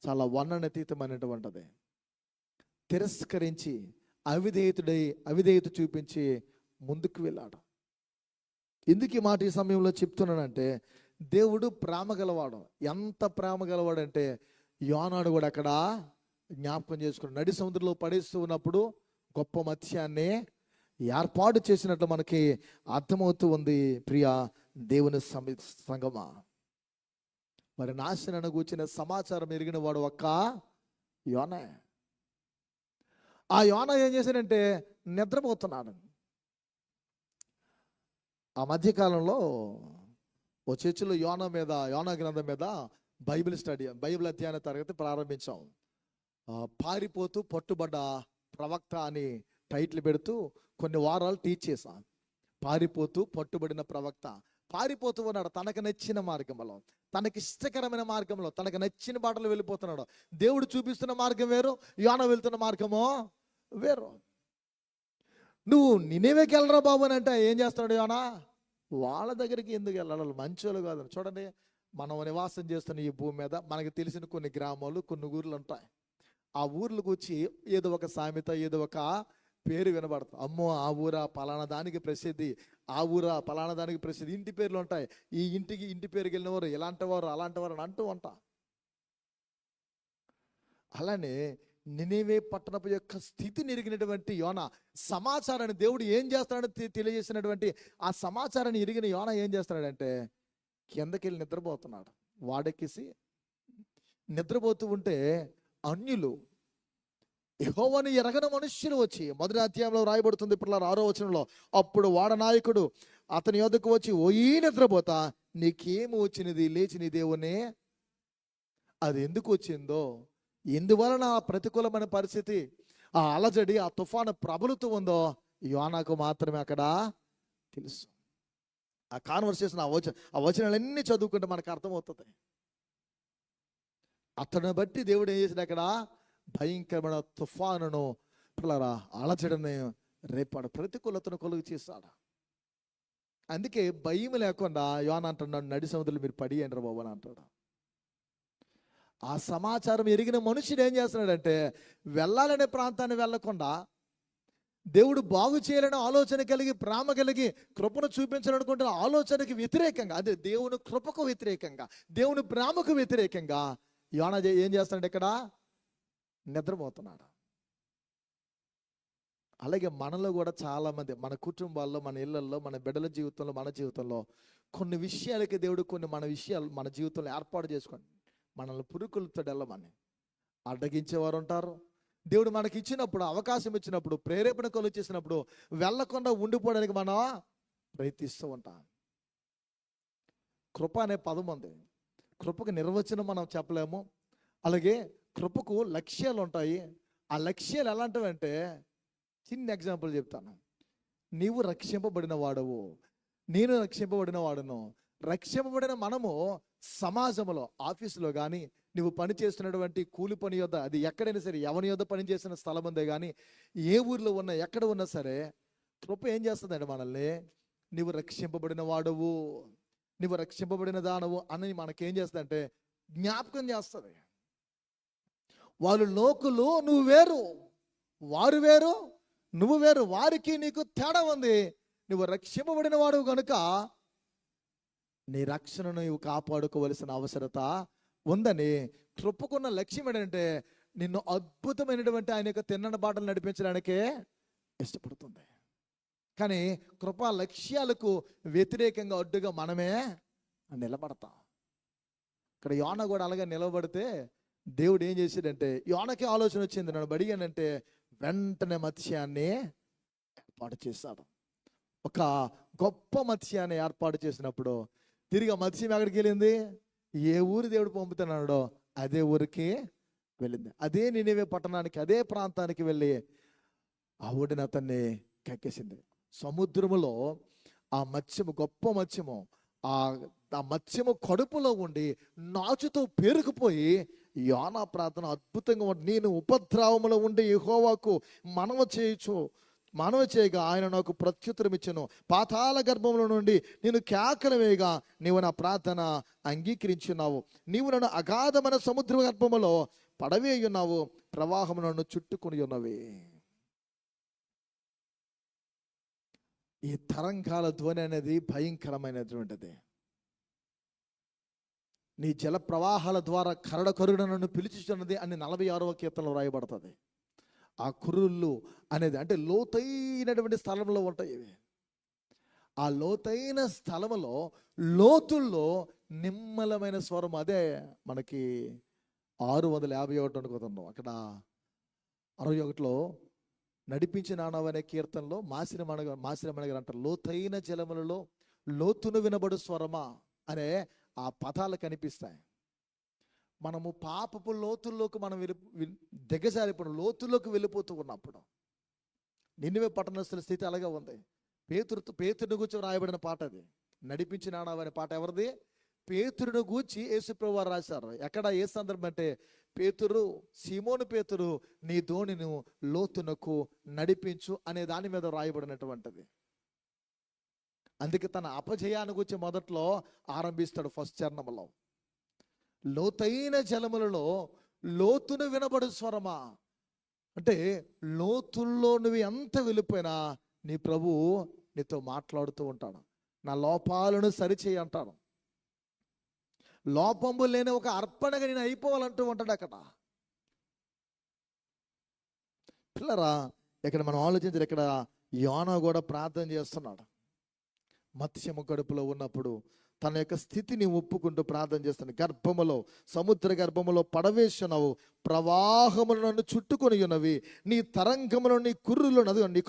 చాలా వర్ణనాతీతమైనటువంటిది. తిరస్కరించి అవిధేయత చూపించి ముందుకు వెళ్ళాడు. ఎందుకు ఈ మాట ఈ సమయంలో చెప్తున్నానంటే, దేవుడు ప్రేమ గలవాడు. ఎంత ప్రేమ గలవాడంటే యోనాను కూడా అక్కడ జ్ఞాపకం చేసుకుని నడి సముద్రంలో పడేస్తూ ఉన్నప్పుడు గొప్ప మత్స్యాన్ని ఏర్పాటు చేసినట్లు మనకి అర్థమవుతూ ఉంది. ప్రియా దేవుని సంగమా, మరి నాశనాన్ని కూర్చిన సమాచారం ఎరిగిన వాడు ఒక్క యోనే. ఆ యోనా ఏం చేశాడంటే నిద్రపోతున్నాడు. ఆ మధ్యకాలంలో ఓ చర్చిలో యోనా గ్రంథం మీద బైబిల్ అధ్యయన తరగతి ప్రారంభించాం. పారిపోతూ పట్టుబడ్డ ప్రవక్త అని టైటిల్ పెడుతూ కొన్ని వారాలు టీచ్ చేశాం. పారిపోతూ పట్టుబడిన ప్రవక్త పారిపోతూ ఉన్నాడు. తనకు నచ్చిన మార్గంలో, తనకి ఇష్టకరమైన మార్గంలో, తనకు నచ్చిన బాటలు వెళ్ళిపోతున్నాడు. దేవుడు చూపిస్తున్న మార్గం వేరు, యోనా వెళ్తున్న మార్గమో వేరు. నువ్వు నినేవేకి వెళ్ళరా బాబు అని అంటే ఏం చేస్తున్నాడు యోనా? వాళ్ళ దగ్గరికి ఎందుకు వెళ్ళాలి? మంచోళ్ళు కాదు. చూడండి, మనం నివాసం చేస్తున్న ఈ భూమి మీద మనకు తెలిసిన కొన్ని గ్రామాలు, కొన్ని ఊర్లు ఉంటాయి. ఆ ఊర్లకు వచ్చి ఏదో ఒక సామెత, ఏదో ఒక పేరు వినబడతాం. అమ్మో ఆ ఊరా పలానా దానికి ప్రసిద్ధి, ఆ ఊరా పలానా దానికి ప్రసిద్ధి. ఇంటి పేర్లు ఉంటాయి. ఈ ఇంటి పేరుకి వెళ్ళినవారు ఇలాంటి వారు అలాంటి వారు అని అంటూ ఉంటా. అలానే నినేవే పట్టణపు యొక్క స్థితిని ఎరిగినటువంటి యోనా సమాచారాన్ని, దేవుడు ఏం చేస్తాడని తెలియజేసినటువంటి ఆ సమాచారాన్ని ఎరిగిన యోనా ఏం చేస్తున్నాడంటే కిందకెళ్ళి నిద్రపోతున్నాడు. వాడెక్కేసి నిద్రపోతూ ఉంటే అన్యులు, యెహోవాను ఎరగని మనుష్యులు వచ్చి, మొదటి అధ్యాయంలో రాయబడుతుంది పిల్లలు 6వ వచనంలో, అప్పుడు వాడ నాయకుడు అతని యొద్దకు వచ్చి, ఓ ఈ నిద్రపోతా నీకేమి వచ్చినది, లేచి నీ దేవునే. అది ఎందుకు వచ్చిందో, ఎందువలన ఆ ప్రతికూలమైన పరిస్థితి, ఆ అలజడి, ఆ తుఫాను ప్రబలుతూ ఉందో యోనాకు మాత్రమే అక్కడ తెలుసు. ఆ కాన్వర్సేషన్, ఆ వచనాలన్నీ చదువుకుంటే మనకు అర్థమవుతుంది. అతను బట్టి దేవుడు ఏం చేశాడు, అక్కడ భయంకరమైన తుఫానును, పిల్లరా అలజడిని రేపాడు, ప్రతికూలతను కలుగు చేశాడు. అందుకే భయం లేకుండా యోనా అంటున్నాడు, నడి సముద్రంలో మీరు పడి అంటారు బాబు అని అంటాడు. ఆ సమాచారం ఎరిగిన మనుషుడు ఏం చేస్తున్నాడంటే వెళ్ళాలనే ప్రాంతాన్ని వెళ్ళకుండా, దేవుడు బాగు చేయాలనే ఆలోచన కలిగి, ప్రేమ కలిగి, కృపను చూపించాలనుకుంటున్న ఆలోచనకి వ్యతిరేకంగా, అదే దేవుని కృపకు వ్యతిరేకంగా, దేవుని ప్రేమకు వ్యతిరేకంగా యోనా ఏం చేస్తున్నాడు, ఇక్కడ నిద్రపోతున్నాడు. అలాగే మనలో కూడా చాలా మంది, మన కుటుంబాల్లో, మన ఇళ్లలో, మన బిడ్డల జీవితంలో, మన జీవితంలో కొన్ని విషయాలకి దేవుడు మన విషయాలు మన జీవితంలో ఏర్పాటు చేసుకోండి, మనల్ని పురుకులతో వెళ్ళమని అడ్డగించేవారు ఉంటారు. దేవుడు మనకి ఇచ్చినప్పుడు, అవకాశం ఇచ్చినప్పుడు, ప్రేరేపణ కలుగు చేసినప్పుడు వెళ్ళకుండా ఉండిపోవడానికి మనం ప్రయత్నిస్తూ ఉంటాం. కృప అనే పదం ఉంది. కృపకు నిర్వచనం మనం చెప్పలేము. అలాగే కృపకు లక్ష్యాలు ఉంటాయి. ఆ లక్ష్యాలు ఎలాంటివంటే, చిన్న ఎగ్జాంపుల్ చెప్తాను. నీవు రక్షింపబడిన వాడవు, నేను రక్షింపబడిన వాడును. రక్షింపబడిన మనము సమాజంలో, ఆఫీసులో కానీ, నువ్వు పని చేస్తున్నటువంటి కూలి పని యొద్ద, అది ఎక్కడైనా సరే, ఎవరి యొద్ద పని చేసిన స్థలం ఉందే కానీ, ఏ ఊర్లో ఉన్నా, ఎక్కడ ఉన్నా సరే, కృప ఏం చేస్తుందండి మనల్ని, నువ్వు రక్షింపబడిన వాడవు, నువ్వు రక్షింపబడిన దానవు అని మనకేం చేస్తుందంటే జ్ఞాపకం చేస్తుంది. వాళ్ళు లోకులు, నువ్వు వేరు, వారు వేరు, నువ్వు వేరు, వారికి నీకు తేడా ఉంది. నువ్వు రక్షింపబడిన వాడు కనుక నీ రక్షణను నువ్వు కాపాడుకోవలసిన అవసరత ఉందని, కృపకున్న లక్ష్యం ఏంటంటే నిన్ను అద్భుతమైనటువంటి ఆయన యొక్క తిన్నని బాటలు నడిపించడానికే ఇష్టపడుతుంది. కానీ కృపా లక్ష్యాలకు వ్యతిరేకంగా అడ్డుగా మనమే నిలబడతాం. ఇక్కడ యోనా కూడా అలాగే నిలబడితే దేవుడు ఏం చేశాడంటే, యోనాకి ఆలోచన వచ్చింది, నన్ను అడిగానంటే వెంటనే మత్స్యాన్ని ఏర్పాటు చేశాడు. ఒక గొప్ప మత్స్యాన్ని ఏర్పాటు చేసినప్పుడు తిరిగి ఆ మత్స్యం ఎక్కడికి వెళ్ళింది? ఏ ఊరు దేవుడు పంపుతున్నాడో అదే ఊరికి వెళ్ళింది. అదే నినివే పట్టణానికి, అదే ప్రాంతానికి వెళ్ళి ఆ ఒడిని అతన్ని కక్కేసింది. సముద్రములో ఆ మత్స్యము, గొప్ప మత్స్యము, ఆ ఆ మత్స్యము కడుపులో ఉండి నాచుతో పేరుకుపోయి యోనా ప్రార్థన అద్భుతంగా ఉంటుంది. నేను ఉపద్రవములో ఉండి యెహోవాకు మనవి చేయగా ఆయన నాకు ప్రత్యుత్తరం ఇచ్చెను. పాతాళ గర్భంలో నుండి నేను కేకలు వేయగా నీవు నా ప్రార్థన అంగీకరించున్నావు. నీవు నన్ను అగాధమైన సముద్ర గర్భములో పడవేయున్నావు, ప్రవాహము నన్ను చుట్టుకొని ఉన్నవి. ఈ తరంగాల ధ్వని అనేది భయంకరమైనటువంటిది. నీ జల ప్రవాహాల ద్వారా కరడ కరుణ నన్ను పిలుచుచున్నది అని 46వ కీర్తనలో రాయబడుతుంది. ఆ కురుళ్ళు అనేది అంటే లోతైనటువంటి స్థలంలో ఉంటాయి ఇవి. ఆ లోతైన స్థలములో, లోతుల్లో నిమ్మలమైన స్వరం. అదే మనకి 651 అనుకుంటున్నాం. అక్కడ 61లో నడిపించినానవనే కీర్తనలో మాసిరమణ గారు అంటారు, లోతైన జలములలో లోతును వినబడు స్వరమా అనే ఆ పదాలు కనిపిస్తాయి. మనము పాపపు లోతుల్లోకి మనం దిగజారిపోయిన లోతుల్లోకి వెళ్ళిపోతూ ఉన్నప్పుడు నినివే పట్టణస్థుల స్థితి అలాగే ఉంది. పేతురుని గూర్చి రాయబడిన పాట అది. నడిపించినానవనే పాట ఎవరిది? పేతురును గూర్చి యేసుప్రభువు వారు రాశారు. ఎక్కడ, ఏ సందర్భం అంటే, పేతురు, సీమోను పేతురు, నీ దోణిను లోతునకు నడిపించు అనే దాని మీద రాయబడినటువంటిది. అందుకే తన అపజయాన్ని గురించి మొదట్లో ఆరంభిస్తాడు ఫస్ట్ చరణంలో. లోతైన జలములలో లోతును వినబడు స్వరమా అంటే, లోతుల్లో నువ్వు ఎంత వెళ్ళిపోయినా నీ ప్రభువు నీతో మాట్లాడుతూ ఉంటాడు. నా లోపాలను సరిచేయి అంటాడు. లోపము లేని ఒక అర్పణగా నేను అయిపోవాలంటూ ఉంటాడు అక్కడ. పిల్లరా, ఇక్కడ మనం ఆలోచించారు, ఇక్కడ యోనా కూడా ప్రార్థన చేస్తున్నాడు. మత్స్యము కడుపులో ఉన్నప్పుడు తన యొక్క స్థితిని ఒప్పుకుంటూ ప్రార్థన చేస్తాను. గర్భములో, సముద్ర గర్భములో పడవేసినావు, ప్రవాహములు నన్ను చుట్టుకొని ఉన్నవి, నీ తరంగములో నీ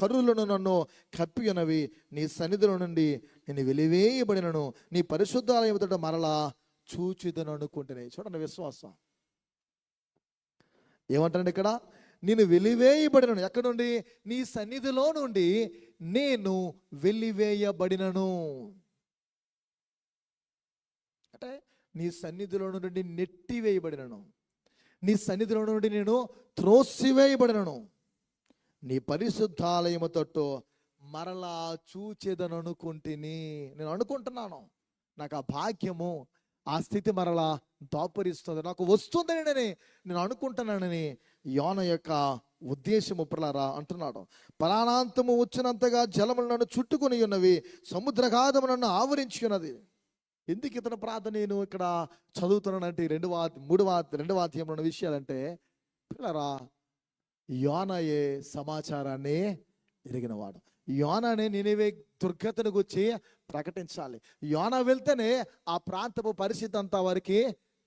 కర్రులను నన్ను కప్పి ఉన్నవి, నీ సన్నిధిలో నుండి నేను వెలివేయబడినను, నీ పరిశుద్ధాలయముతో మరలా చూచిదను అనుకుంటున్నాయి. చూడండి విశ్వాసం ఏమంటాడు ఇక్కడ, నేను వెలివేయబడినను. ఎక్కడ నుండి? నీ సన్నిధిలో నుండి నేను వెలివేయబడినను. అంటే నీ సన్నిధిలో నుండి నెట్టివేయబడినను, నీ సన్నిధిలో నుండి నేను త్రోసివేయబడినను, నీ పరిశుద్ధాలయము తట్టు మరలా చూచేదను అనుకుంటుని. నేను అనుకుంటున్నాను, నాకు ఆ భాగ్యము, ఆ స్థితి మరలా దాపరిస్తుంది, నాకు వస్తుందని నేను అనుకుంటున్నానని యోన యొక్క ఉద్దేశము పిల్లరా అంటున్నాడు. పరాణాంతము వచ్చినంతగా జలములు నన్ను చుట్టుకొని ఉన్నవి, సముద్రగాధము నన్ను ఆవరించి ఉన్నది. ఎందుకు ఇతను ప్రార్థన నేను ఇక్కడ చదువుతున్నానంటే రెండవ అధ్యాయంలో ఉన్న విషయాలంటే, పిల్లరా, యోనయే సమాచారాన్ని ఎరిగినవాడు. యోనానే నినివే దుర్గతిని గురించి ప్రకటించాలి. యోనా వెళ్తేనే ఆ ప్రాంతపు పరిస్థితి అంతా వారికి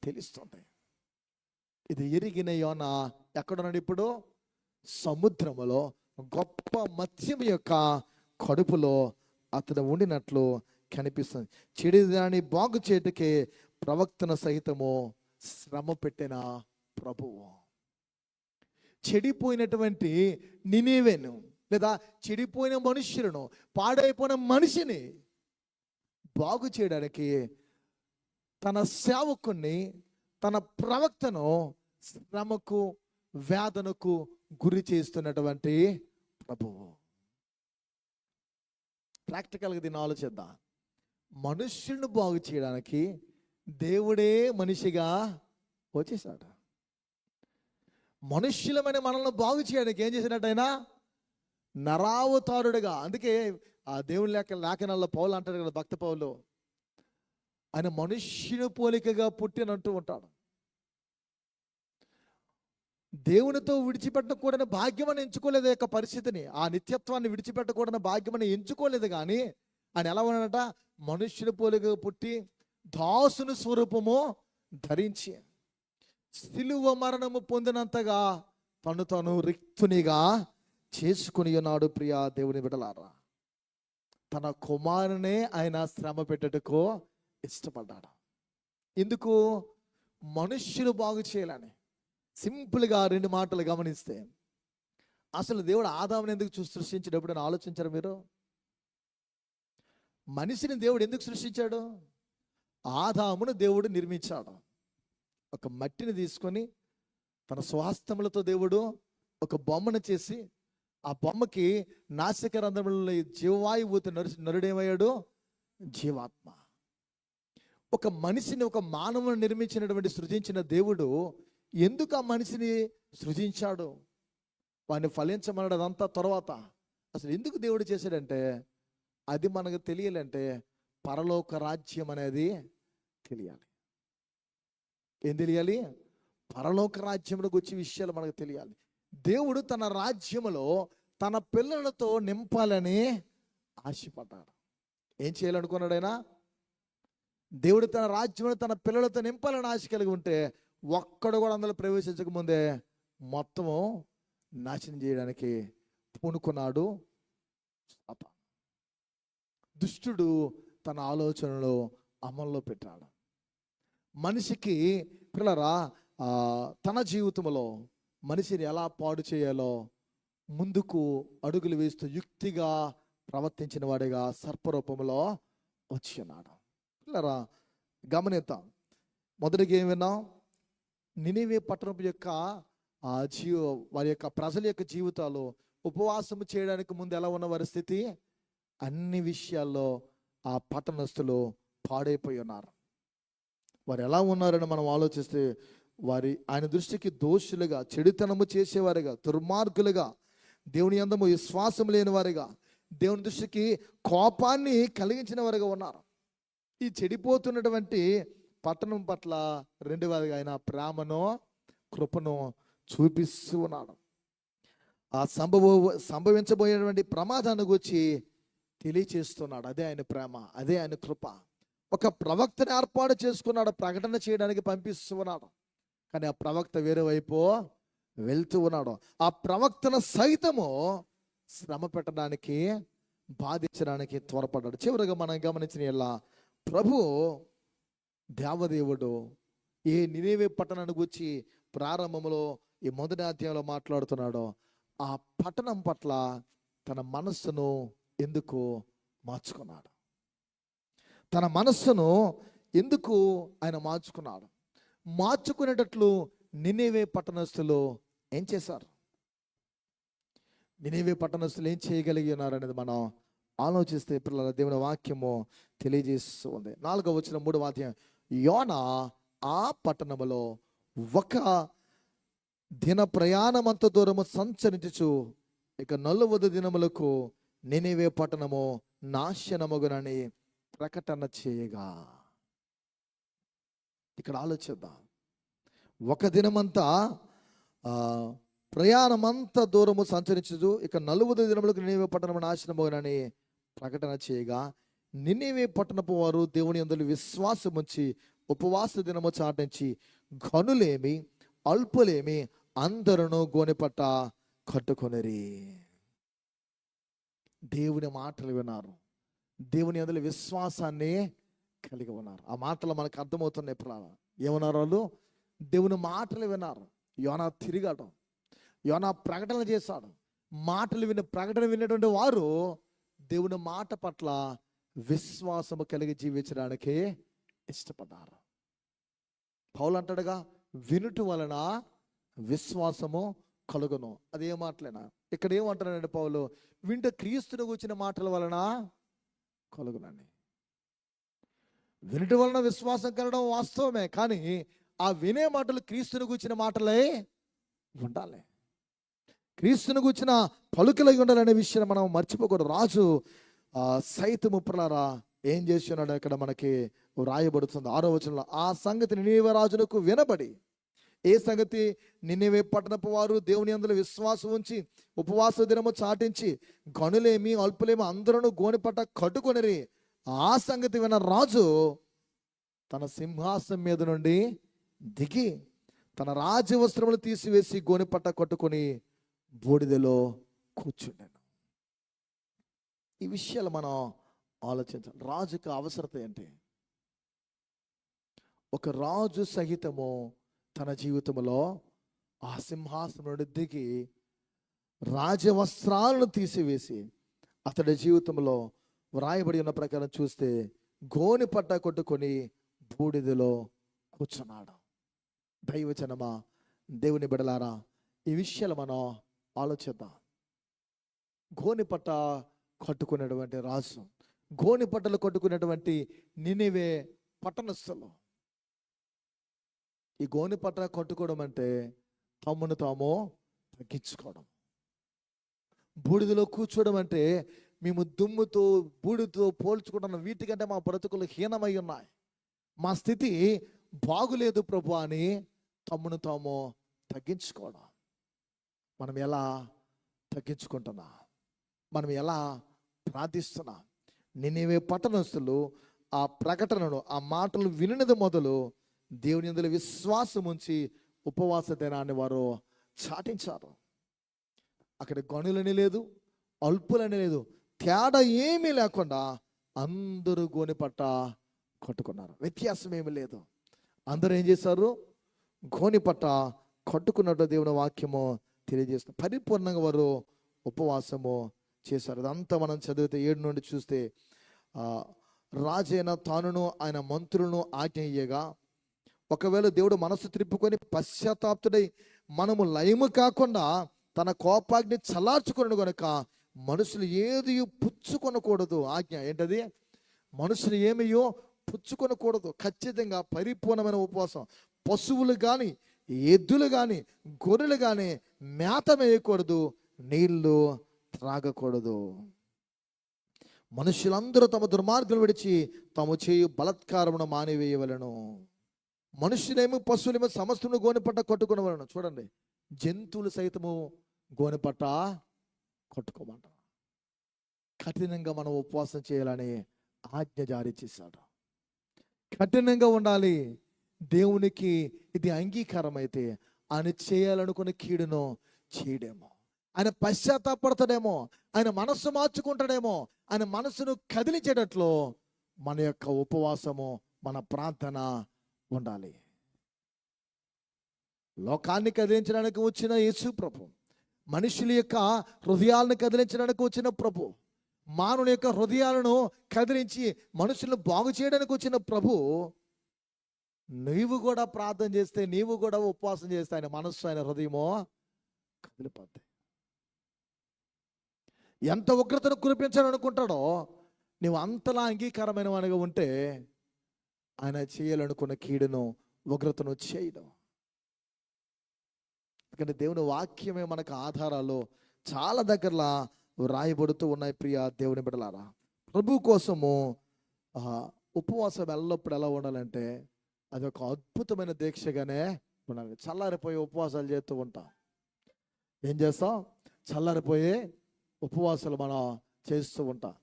తెలుస్తుంది. ఇది ఎరిగిన యోనా ఎక్కడున్నాడు ఇప్పుడు? సముద్రములో గొప్ప మత్స్యం యొక్క కడుపులో అతడు ఉండినట్లు కనిపిస్తుంది. చెడుదాన్ని బాగు చేయటకే ప్రవక్తన సహితము శ్రమ పెట్టిన ప్రభువు. చెడిపోయినటువంటి నినివేను, లేదా చెడిపోయిన మనుష్యులను, పాడైపోయిన మనిషిని బాగు చేయడానికి తన సేవకుని, తన ప్రవక్తను శ్రమకు, వేదనకు గురి చేస్తున్నటువంటి ప్రభువు. ప్రాక్టికల్గా దీన్ని ఆలోచిద్దాం. మనుష్యుని బాగు చేయడానికి దేవుడే మనిషిగా వచ్చేసాడు. మనుష్యులమైన మనల్ని బాగు చేయడానికి ఏం చేసినట్టు ఆయన? నరావతారుడుగా. అందుకే ఆ దేవుని లేఖనాల్లో పౌలు అంటాడు కదా, భక్త పౌలు, ఆయన మనుష్యుని పోలికగా పుట్టినంటూ ఉంటాడు. దేవునితో విడిచిపెట్టకూడని భాగ్యం అని ఎంచుకోలేదు యొక్క పరిస్థితిని, ఆ నిత్యత్వాన్ని విడిచిపెట్టకూడని భాగ్యం అని ఎంచుకోలేదు. కానీ ఆయన ఎలా ఉన్నాడట? మనుష్యుని పోలికగా పుట్టి దాసుని స్వరూపము ధరించి సిలువ మరణము పొందినంతగా తను రిక్తునిగా చేసుకుని ఉన్నాడు. ప్రియా దేవుని బిడ్డలారా, తన కుమారునే ఆయన శ్రమ పెట్టుటకు ఇష్టపడ్డాడు. ఎందుకు? మనుష్యులు బాగు చేయాలని. సింపుల్గా 2 మాటలు గమనిస్తే, అసలు దేవుడు ఆదాముని ఎందుకు సృష్టించినప్పుడు అని ఆలోచించారు మీరు? మనిషిని దేవుడు ఎందుకు సృష్టించాడు? ఆదామును దేవుడు నిర్మించాడు. ఒక మట్టిని తీసుకొని తన స్వాస్థములతో దేవుడు ఒక బొమ్మను చేసి, ఆ బొమ్మకి నాసిక రంధ్రములలో జీవవాయువుతో నరుడేమయ్యాడు? జీవాత్మ. ఒక మనిషిని, ఒక మానవుని నిర్మించినటువంటి సృజించిన దేవుడు ఎందుకు ఆ మనిషిని సృజించాడు? వాడిని ఫలించమన్నాడు. అదంతా తర్వాత అసలు ఎందుకు దేవుడు చేశాడంటే, అది మనకు తెలియాలంటే పరలోక రాజ్యం అనేది తెలియాలి. ఏం తెలియాలి? పరలోక రాజ్యంలోకి వచ్చే విషయాలు మనకు తెలియాలి. దేవుడు తన రాజ్యములో తన పిల్లలతో నింపాలని ఆశపడ్డాడు. ఏం చేయాలనుకున్నాడు ఆయన? దేవుడు తన రాజ్యంలో తన పిల్లలతో నింపాలని ఆశ కలిగి ఉంటే, ఒక్కడు కూడా అందులో ప్రవేశించక ముందే మొత్తము నాశనం చేయడానికి పూనుకున్నాడు సాతాను. దుష్టుడు తన ఆలోచనలో అమల్లో పెట్టాడు. మనిషికి పిల్లరా తన జీవితంలో మనిషిని ఎలా పాడు చేయాలో ముందుకు అడుగులు వేస్తూ యుక్తిగా ప్రవర్తించిన వాడిగా సర్పరూపంలో వచ్చి ఉన్నాడు. పిల్లరా గమనిద్దాం. మొదటిగా ఏం విన్నాం? నినివే పట్టణం యొక్క వారి యొక్క ప్రజల యొక్క జీవితాలు ఉపవాసము చేయడానికి ముందు ఎలా ఉన్న వారి స్థితి? అన్ని విషయాల్లో ఆ పట్టణస్థులు పాడైపోయి ఉన్నారు. వారు ఎలా ఉన్నారని మనం ఆలోచిస్తే, ఆయన దృష్టికి దోషులుగా, చెడుతనము చేసేవారుగా, దుర్మార్గులుగా, దేవుని యందు విశ్వాసం లేని వారుగా, దేవుని దృష్టికి కోపాన్ని కలిగించిన వారుగా ఉన్నారు. ఈ చెడిపోతున్నటువంటి పట్టణం పట్ల రెండవదిగా ఆయన ప్రేమను, కృపను చూపిస్తూ ఉన్నాడు. ఆ సంభవించబోయేటువంటి ప్రమాదాన్ని గురించి తెలియచేస్తున్నాడు. అదే ఆయన ప్రేమ, అదే ఆయన కృప. ఒక ప్రవక్తని ఏర్పాటు చేసుకున్నాడు, ప్రకటన చేయడానికి పంపిస్తూ ఉన్నాడు. కానీ ఆ ప్రవక్త వేరే వైపు వెళ్తూ ఉన్నాడు. ఆ ప్రవక్తను సైతము శ్రమ పెట్టడానికి, బాధించడానికి త్వరపడ్డాడు. చివరిగా మనం గమనించిన ఇలా ప్రభు దేవదేవుడు ఏ నినివే పట్టణాన్ని గురించి ప్రారంభంలో ఈ మొదటి అధ్యాయంలో మాట్లాడుతున్నాడో, ఆ పట్టణం పట్ల తన మనస్సును ఎందుకు మార్చుకున్నాడు? తన మనస్సును ఎందుకు ఆయన మార్చుకున్నాడు? మార్చుకునేటట్లు నినివే పట్టణస్థులు ఏం చేశారు? నినివే పట్టణస్థులు ఏం చేయగలిగి ఉన్నారు అనేది మనం ఆలోచిస్తే పిల్లల దేవుని వాక్యము తెలియజేస్తూ ఉంది. 4వ వచనం 3వ అధ్యాయం. యోనా ఆ పట్టణములో ఒక దిన ప్రయాణమంత దూరము సంచరించుచు ఇక 4వ దినములకు నినివే పట్టణము నాశనమగునని ప్రకటన చేయగా. ఇక్కడ ఆలోచిద్దాం. ఒక దినమంతా ప్రయాణమంతా దూరము సంచరించదు, ఇక 4వ దినములకు నినివే పట్టణము నాశనమగునని ప్రకటన చేయగా, నినివే పట్టణపు వారు దేవుని యందు విశ్వాసం ఉంచి ఉపవాస దినము చాటించి ఘనులేమి అల్పులేమి అందరూ గోనెపట్ట కట్టుకొనిరి. దేవుని మాటలు విన్నారు, దేవుని యందు విశ్వాసాన్ని కలిగి ఉన్నారు. ఆ మాటలు మనకు అర్థమవుతున్నాయి. ఇప్పుడు ఏమన్నారు వాళ్ళు? దేవుని మాటలు విన్నారు. యోనా తిరిగాడు, యోనా ప్రకటన చేశాడు. మాటలు ప్రకటన విన్నటువంటి వారు దేవుని మాట పట్ల విశ్వాసము కలిగి జీవించడానికి ఇష్టపడ్డారు. పౌలు అంటాడుగా, వినుట వలన విశ్వాసము కలుగును. అదే మాటలేనా? ఇక్కడ ఏమంటాడంటే పౌలు, వింటే క్రీస్తును కూర్చిన మాటల వలన కలుగునని. వినుట వలన విశ్వాసం కలగడం వాస్తవమే, కానీ ఆ వినే మాటలు క్రీస్తును కూర్చిన మాటలే ఉండాలి. క్రీస్తును కూర్చిన పలుకులై ఉండాలనే విషయాన్ని మనం మర్చిపోకూడదు. రాజు సైతము ప్రలారా ఏం చేస్తున్నాడు ఇక్కడ మనకి రాయబడుతుంది 6వ వచనంలో. ఆ సంగతి నినివే రాజునకు వినబడి. ఏ సంగతి? నినివే పట్టణపు వారు దేవుని యందు విశ్వాసం ఉంచి ఉపవాస దినము చాటించి గనులేమి అల్పులేమి అందరూ గోనెపట్ట కట్టుకొనిరి. ఆ సంగతి విన్న రాజు తన సింహాసనం మీద నుండి దిగి తన రాజవస్త్రములు తీసివేసి గోనెపట్ట కట్టుకొని బూడిదలో కూర్చుండాను. ఈ విషయాలు మనం ఆలోచించాలి. రాజుకు అవసరత ఏంటి? ఒక రాజు సహితము తన జీవితంలో ఆ సింహాసనం దిగి రాజవస్త్రాలను తీసివేసి అతడి జీవితంలో వ్రాయబడి ఉన్న ప్రకారం చూస్తే గోని పట్ట కొట్టుకొని బూడిదలో కూర్చున్నాడు. దైవజనమా, దేవుని బిడలారా, ఈ విషయాలు మనం ఆలోచిద్దాం. గోని పట్ట కట్టుకునేటువంటి రాజు, గోని పట్టలు కట్టుకునేటువంటి నినివే పట్టణస్థులు. ఈ గోని పట్ట కట్టుకోవడం అంటే తమ్మును తాము తగ్గించుకోవడం. బూడిదలో కూర్చోవడం అంటే మేము దుమ్ముతో బూడితో పోల్చుకుంటున్న వీటికంటే మా బ్రతుకులు హీనమై ఉన్నాయి, మా స్థితి బాగులేదు ప్రభు అని తమ్మును తాము తగ్గించుకోవడం. మనం ఎలా తగ్గించుకుంటున్నా, మనం ఎలా ప్రార్థిస్తున్నా? నినివే పట్టణస్థులు ఆ ప్రకటనను, ఆ మాటలు వినినది మొదలు దేవుని యందు విశ్వాసం ఉంచి ఉపవాస దినాన్ని వారు చాటించారు. అక్కడ గనులని లేదు, అల్పులని లేదు, తేడా ఏమీ లేకుండా అందరూ గోని పట్ట కట్టుకున్నారు. వ్యత్యాసం ఏమీ లేదు. అందరూ ఏం చేశారు? గోని పట్ట కట్టుకున్నట్టు దేవుని వాక్యము తెలియజేస్తుంది. పరిపూర్ణంగా వారు ఉపవాసము చేశారు. అదంతా మనం చదివితే 7 నుండి చూస్తే, రాజైన తానును ఆయన మంత్రులను ఆజ్ఞ ఇయ్యగా, ఒకవేళ దేవుడు మనసు త్రిప్పుకొని పశ్చాత్తాప్తుడై మనము లయము కాకుండా తన కోపాగ్ని చల్లార్చుకున్నాడు కనుక మనుషులు ఏది పుచ్చుకొనకూడదు. ఆజ్ఞ ఏంటది? మనుషులు ఏమయ్యో పుచ్చుకొనకూడదు. ఖచ్చితంగా పరిపూర్ణమైన ఉపవాసం. పశువులు కానీ, ఎద్దులు కానీ, గొర్రెలు కానీ మేత వేయకూడదు, నీళ్లు త్రాగకూడదు. మనుషులందరూ తమ దుర్మార్గం విడిచి తాము చేయు బలత్కారమును మానివేయవలను. మనుషులేమో పశువులేమో సమస్తను గోనెపట్ట కట్టుకునేవాళ్ళను. చూడండి, జంతువులు సైతము గోనెపట్ట కట్టుకోమంటారు. కఠినంగా మనం ఉపవాసం చేయాలని ఆజ్ఞ జారీ చేశాడు. కఠినంగా ఉండాలి. దేవునికి ఇది అంగీకారం అయితే ఆయన చేయాలనుకున్న కీడును చేయడేమో, ఆయన పశ్చాత్తాపడతాడేమో, ఆయన మనస్సు మార్చుకుంటాడేమో, ఆయన మనసును కదిలించేటట్లు మన యొక్క ఉపవాసము, మన ప్రార్థన ఉండాలి. లోకాన్ని కదిలించడానికి వచ్చిన యేసు ప్రభు, మనుషుల యొక్క హృదయాలను కదిలించడానికి వచ్చిన ప్రభు, మానవుని యొక్క హృదయాలను కదిలించి మనుషులను బాగు చేయడానికి వచ్చిన ప్రభు, నీవు కూడా ప్రార్థన చేస్తే, నీవు కూడా ఉపవాసం చేస్తే ఆయన మనస్సు, ఆయన హృదయమో కదిలిపోతాయి. ఎంత ఉగ్రతను కురిపించాలనుకుంటాడో నువ్వు అంతలా అంగీకారమైన వానిగా ఉంటే ఆయన చేయాలనుకున్న కీడును, ఉగ్రతను చేయడం. ఎందుకంటే దేవుని వాక్యమే మనకు ఆధారాలు చాలా దగ్గరలా రాయబడుతూ ఉన్నాయి. ప్రియ దేవుని బిడ్డలారా, ప్రభు కోసము ఉపవాసం ఎల్లప్పుడు ఎలా ఉండాలంటే అది ఒక అద్భుతమైన దీక్షగానే ఉండాలి. చల్లారిపోయి ఉపవాసాలు చేస్తూ ఉంటాం. ఏం చేస్తాం? చల్లారిపోయి ఉపవాసాలు మనం చేస్తూ ఉంటాం.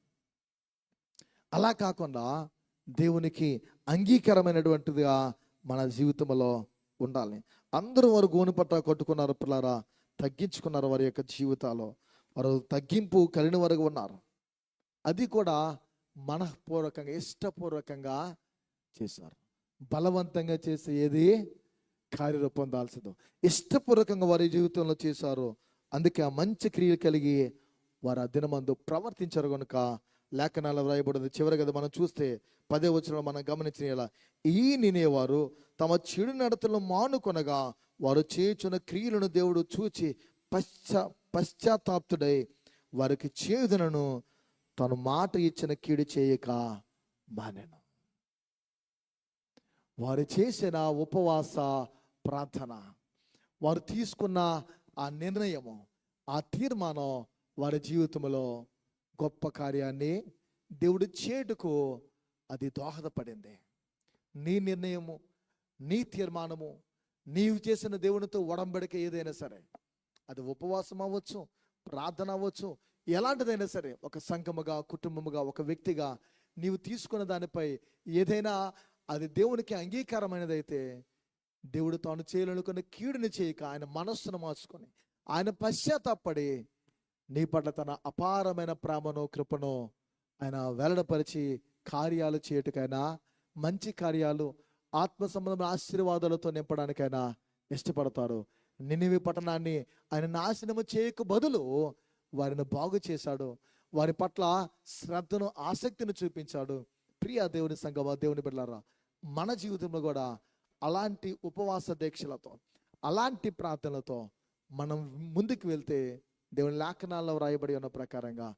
అలా కాకుండా దేవునికి అంగీకారమైనటువంటిదిగా మన జీవితంలో ఉండాలి. అందరూ వారు గోనెపట్ట కట్టుకున్నారు పిల్లారా, తగ్గించుకున్నారు. వారి యొక్క జీవితాల్లో వారు తగ్గింపు కలిగిన వరకు ఉన్నారు. అది కూడా మనఃపూర్వకంగా, ఇష్టపూర్వకంగా చేశారు. బలవంతంగా చేసే ఏది కార్యరూపం దాల్చదు. ఇష్టపూర్వకంగా వారి జీవితంలో చేశారు. అందుకే ఆ మంచి క్రియలు కలిగి వారు ఆ దినమందు ప్రవర్తించారు కనుక లేఖనాలు వ్రాయబడింది. చివరిగా మనం చూస్తే 10వ వచనంలో మనం గమనించిన, ఈ నినేవారు తమ చెడు నడతలను మానుకొనగా వారు చేయుచున్న క్రియలను దేవుడు చూచి పశ్చాత్తాప్తుడై వారికి చేదునను తను మాట ఇచ్చిన కీడు చేయక మానెను. వారు చేసిన ఉపవాస ప్రార్థన, వారు తీసుకున్న ఆ నిర్ణయము, ఆ తీర్మానం వారి జీవితంలో గొప్ప కార్యాన్ని దేవుడు చేటుకు అది దోహదపడింది. నీ నిర్ణయము, నీ తీర్మానము, నీవు చేసిన దేవునితో ఒడంబడిక ఏదైనా సరే, అది ఉపవాసం అవ్వచ్చు, ప్రార్థన అవ్వచ్చు, ఎలాంటిదైనా సరే, ఒక సంఘముగా, కుటుంబముగా, ఒక వ్యక్తిగా నీవు తీసుకున్న దానిపై ఏదైనా అది దేవునికి అంగీకారమైనదైతే దేవుడు తాను చేయాలనుకున్న కీడుని చేయక ఆయన మనస్సును మార్చుకొని ఆయన పశ్చాత్తాపడి నీ పట్ల తన అపారమైన ప్రేమను, కృపను ఆయన వెల్లడపరిచి కార్యాలు చేయటకైనా, మంచి కార్యాలు, ఆత్మ సంబంధమైన ఆశీర్వాదాలతో నింపడానికి ఆయన ఇష్టపడతారు. నినివే పట్టణాన్ని ఆయన నాశనము చేయక బదులు వారిని బాగు చేశాడు. వారి పట్ల శ్రద్ధను, ఆసక్తిని చూపించాడు. ప్రియ దేవుని సంగమా, దేవుని బిడ్డలారా, మన జీవితంలో కూడా అలాంటి ఉపవాస దీక్షలతో, అలాంటి ప్రార్థనలతో మనం ముందుకు వెళ్తే దేవుని లేఖనాల్లో వ్రాయబడి ఉన్న ప్రకారంగా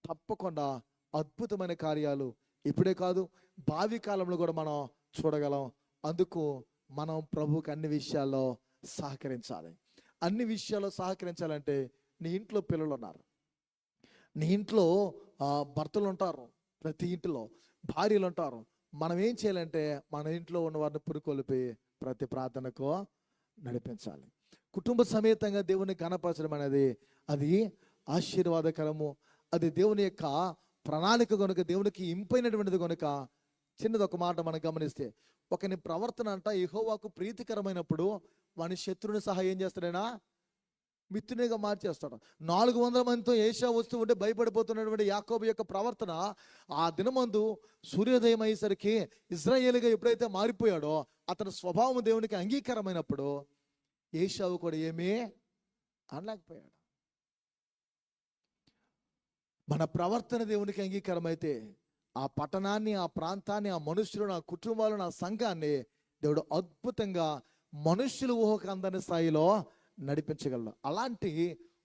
తప్పకుండా అద్భుతమైన కార్యాలు ఇప్పుడే కాదు, భావి కాలంలో కూడా మనం చూడగలం. అందుకు మనం ప్రభువుకి అన్ని విషయాల్లో సహకరించాలి. అన్ని విషయాల్లో సహకరించాలంటే నీ ఇంట్లో పిల్లలు ఉన్నారు, నీ ఇంట్లో భర్తలు ఉంటారు, ప్రతి ఇంటిలో భార్యలు ఉంటారు. మనం ఏం చేయాలంటే మన ఇంట్లో ఉన్న వారిని పురుకొల్పి ప్రతి ప్రార్థనకు నడిపించాలి. కుటుంబ సమేతంగా దేవుని ఘనపరచడం అనేది అది ఆశీర్వాదకరము. అది దేవుని యొక్క ప్రణాళిక కనుక, దేవునికి ఇంపైనటువంటిది కనుక. చిన్నది ఒక మాట మనం గమనిస్తే, ఒకని ప్రవర్తన అంట యెహోవాకు ప్రీతికరమైనప్పుడు వాని శత్రువుని సహా ఏం చేస్తాడైనా మిత్రునిగా మార్చేస్తాడు. 400 మందితో ఏషా వస్తూ ఉంటే భయపడిపోతున్నటువంటి యాకోబు యొక్క ప్రవర్తన ఆ దినమందు సూర్యోదయం అయ్యేసరికి ఇజ్రాయేలుగా ఎప్పుడైతే మారిపోయాడో, అతని స్వభావం దేవునికి అంగీకారమైనప్పుడు ఏషావు కూడా ఏమీ అనలేకపోయాడు. మన ప్రవర్తన దేవునికి అంగీకారమైతే ఆ పట్టణాన్ని, ఆ ప్రాంతాన్ని, ఆ మనుషులను, ఆ కుటుంబాలను, ఆ సంఘాన్ని దేవుడు అద్భుతంగా మనుషులు ఊహకు అందని స్థాయిలో నడిపించగలడు. అలాంటి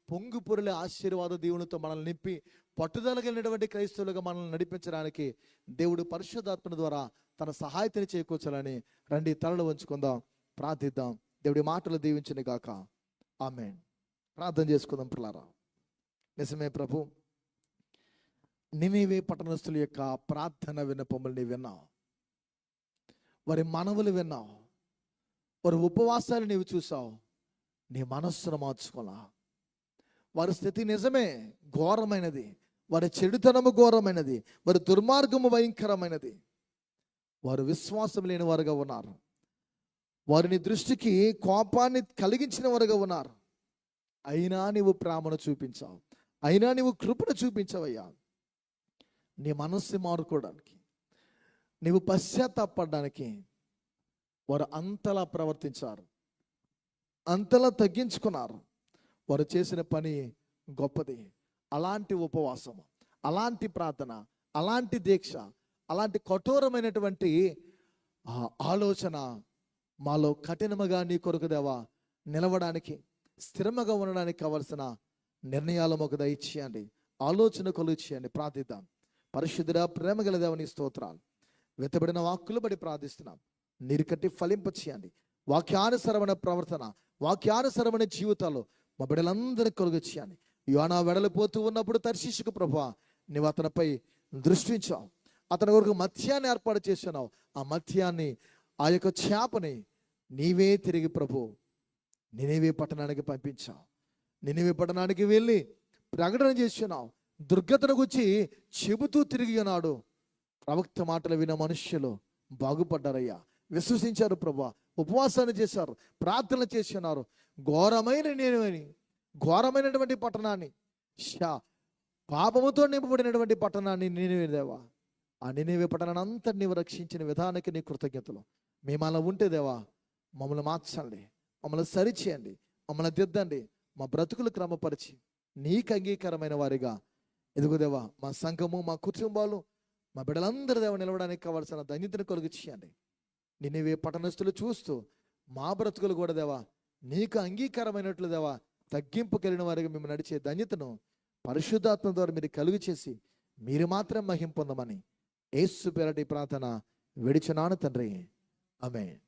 పొంగుపొరుల ఆశీర్వాద దేవునితో మనల్ని నింపి పట్టుదల కలిగినటువంటి క్రైస్తవులుగా మనల్ని నడిపించడానికి దేవుడు పరిశుద్ధాత్మ ద్వారా తన సహాయతని చేకూర్చాలని రండి తలలు వంచుకుందాం, ప్రార్థిద్దాం. దేవుడి మాటలు దీవించును గాక. ఆమేన్. ప్రార్థన చేసుకుందాం ప్రియులారా. నిజమే ప్రభు, నినివే పట్టణస్థుల యొక్క ప్రార్థన విన్నపములు విన్నావు, వారి మనవులు విన్నావు, వారి ఉపవాసాలు నీవు చూసావు. నీ మనస్సును మార్చుకోలా. వారి స్థితి నిజమే ఘోరమైనది, వారి చెడుతనము ఘోరమైనది, వారి దుర్మార్గము భయంకరమైనది. వారు విశ్వాసం లేని వారుగా ఉన్నారు. వారిని దృష్టికి కోపాన్ని కలిగించిన వారుగా ఉన్నారు. అయినా నీవు ప్రేమను చూపించావు, అయినా నీవు కృపను చూపించవయ్యా. నీ మనస్సు మారుకోవడానికి, నీవు పశ్చాత్తాపడడానికి వారు అంతలా ప్రవర్తించారు, అంతలా తగ్గించుకున్నారు. వారు చేసిన పని గొప్పది. అలాంటి ఉపవాసం, అలాంటి ప్రార్థన, అలాంటి దీక్ష, అలాంటి కఠోరమైనటువంటి ఆలోచన మాలో కఠినముగా నీ కొరకు దేవా నిలవడానికి, స్థిరముగా ఉండడానికి కావలసిన నిర్ణయాలు మాకు దయచేయండి, ఆలోచన కొలుగు చేయండి. ప్రార్థిద్దాం. పరిశుద్ధుడా, ప్రేమ గల దేవా, నీ స్తోత్రాలు. వెతబడిన వాక్కులు బడి ప్రార్థిస్తున్నాం. నీరు కట్టి ఫలింప చేయండి. వాక్యానుసరమైన ప్రవర్తన, వాక్యానుసరమైన జీవితాలు మా బిడ్డలందరికీ కలుగు చేయండి. యోనా వెడలిపోతూ ఉన్నప్పుడు తర్షీషుకు ప్రభువా నీవు అతనిపై దృష్టించావు, అతని వరకు మత్స్యాన్ని ఏర్పాటు చేస్తున్నావు. ఆ మత్స్యాన్ని, ఆ యొక్క చేపని నీవే తిరిగి ప్రభు నినివే పట్టణానికి పంపించావు. నినివే పట్టణానికి వెళ్ళి ప్రకటన చేస్తున్నావు. దుర్గతను గురించి చెబుతూ తిరిగి ఉన్నాడు. ప్రవక్త మాటలు విన్న మనుష్యులు బాగుపడ్డారయ్యా, విశ్వసించారు ప్రభు, ఉపవాసాన్ని చేశారు, ప్రార్థనలు చేస్తున్నారు. ఘోరమైనటువంటి పట్టణాన్ని, పాపముతో నింపబడినటువంటి పట్టణాన్ని నినివే దేవా, ఆ నినివే పట్టణాన్ని అంతా నీవు రక్షించిన విధానానికి నీ కృతజ్ఞతలు. మేము అలా ఉంటే దేవా మమ్మల్ని మార్చండి, మమ్మల్ని సరిచేయండి, మమ్మల్ని దిద్దండి. మా బ్రతుకులు క్రమపరిచి నీకు అంగీకారమైన వారిగా ఎదుగు దేవా మా సంఘము, మా కుటుంబాలు, మా బిడ్డలందరూ దేవా నిలవడానికి కావాల్సిన ధన్యతను కలుగు చేయండి. నినివే పట్టణస్థులు చూస్తూ మా బ్రతుకులు కూడా దేవా నీకు అంగీకారమైనట్లు దేవా తగ్గింపు కలిగిన వారిగా మేము నడిచే ధన్యతను పరిశుద్ధాత్మ ద్వారా మీరు కలుగు చేసి మీరు మాత్రం మహిం పొందమని యేసు పేరటి ప్రార్థన విడిచున్నాను తండ్రి. ఆమేన్.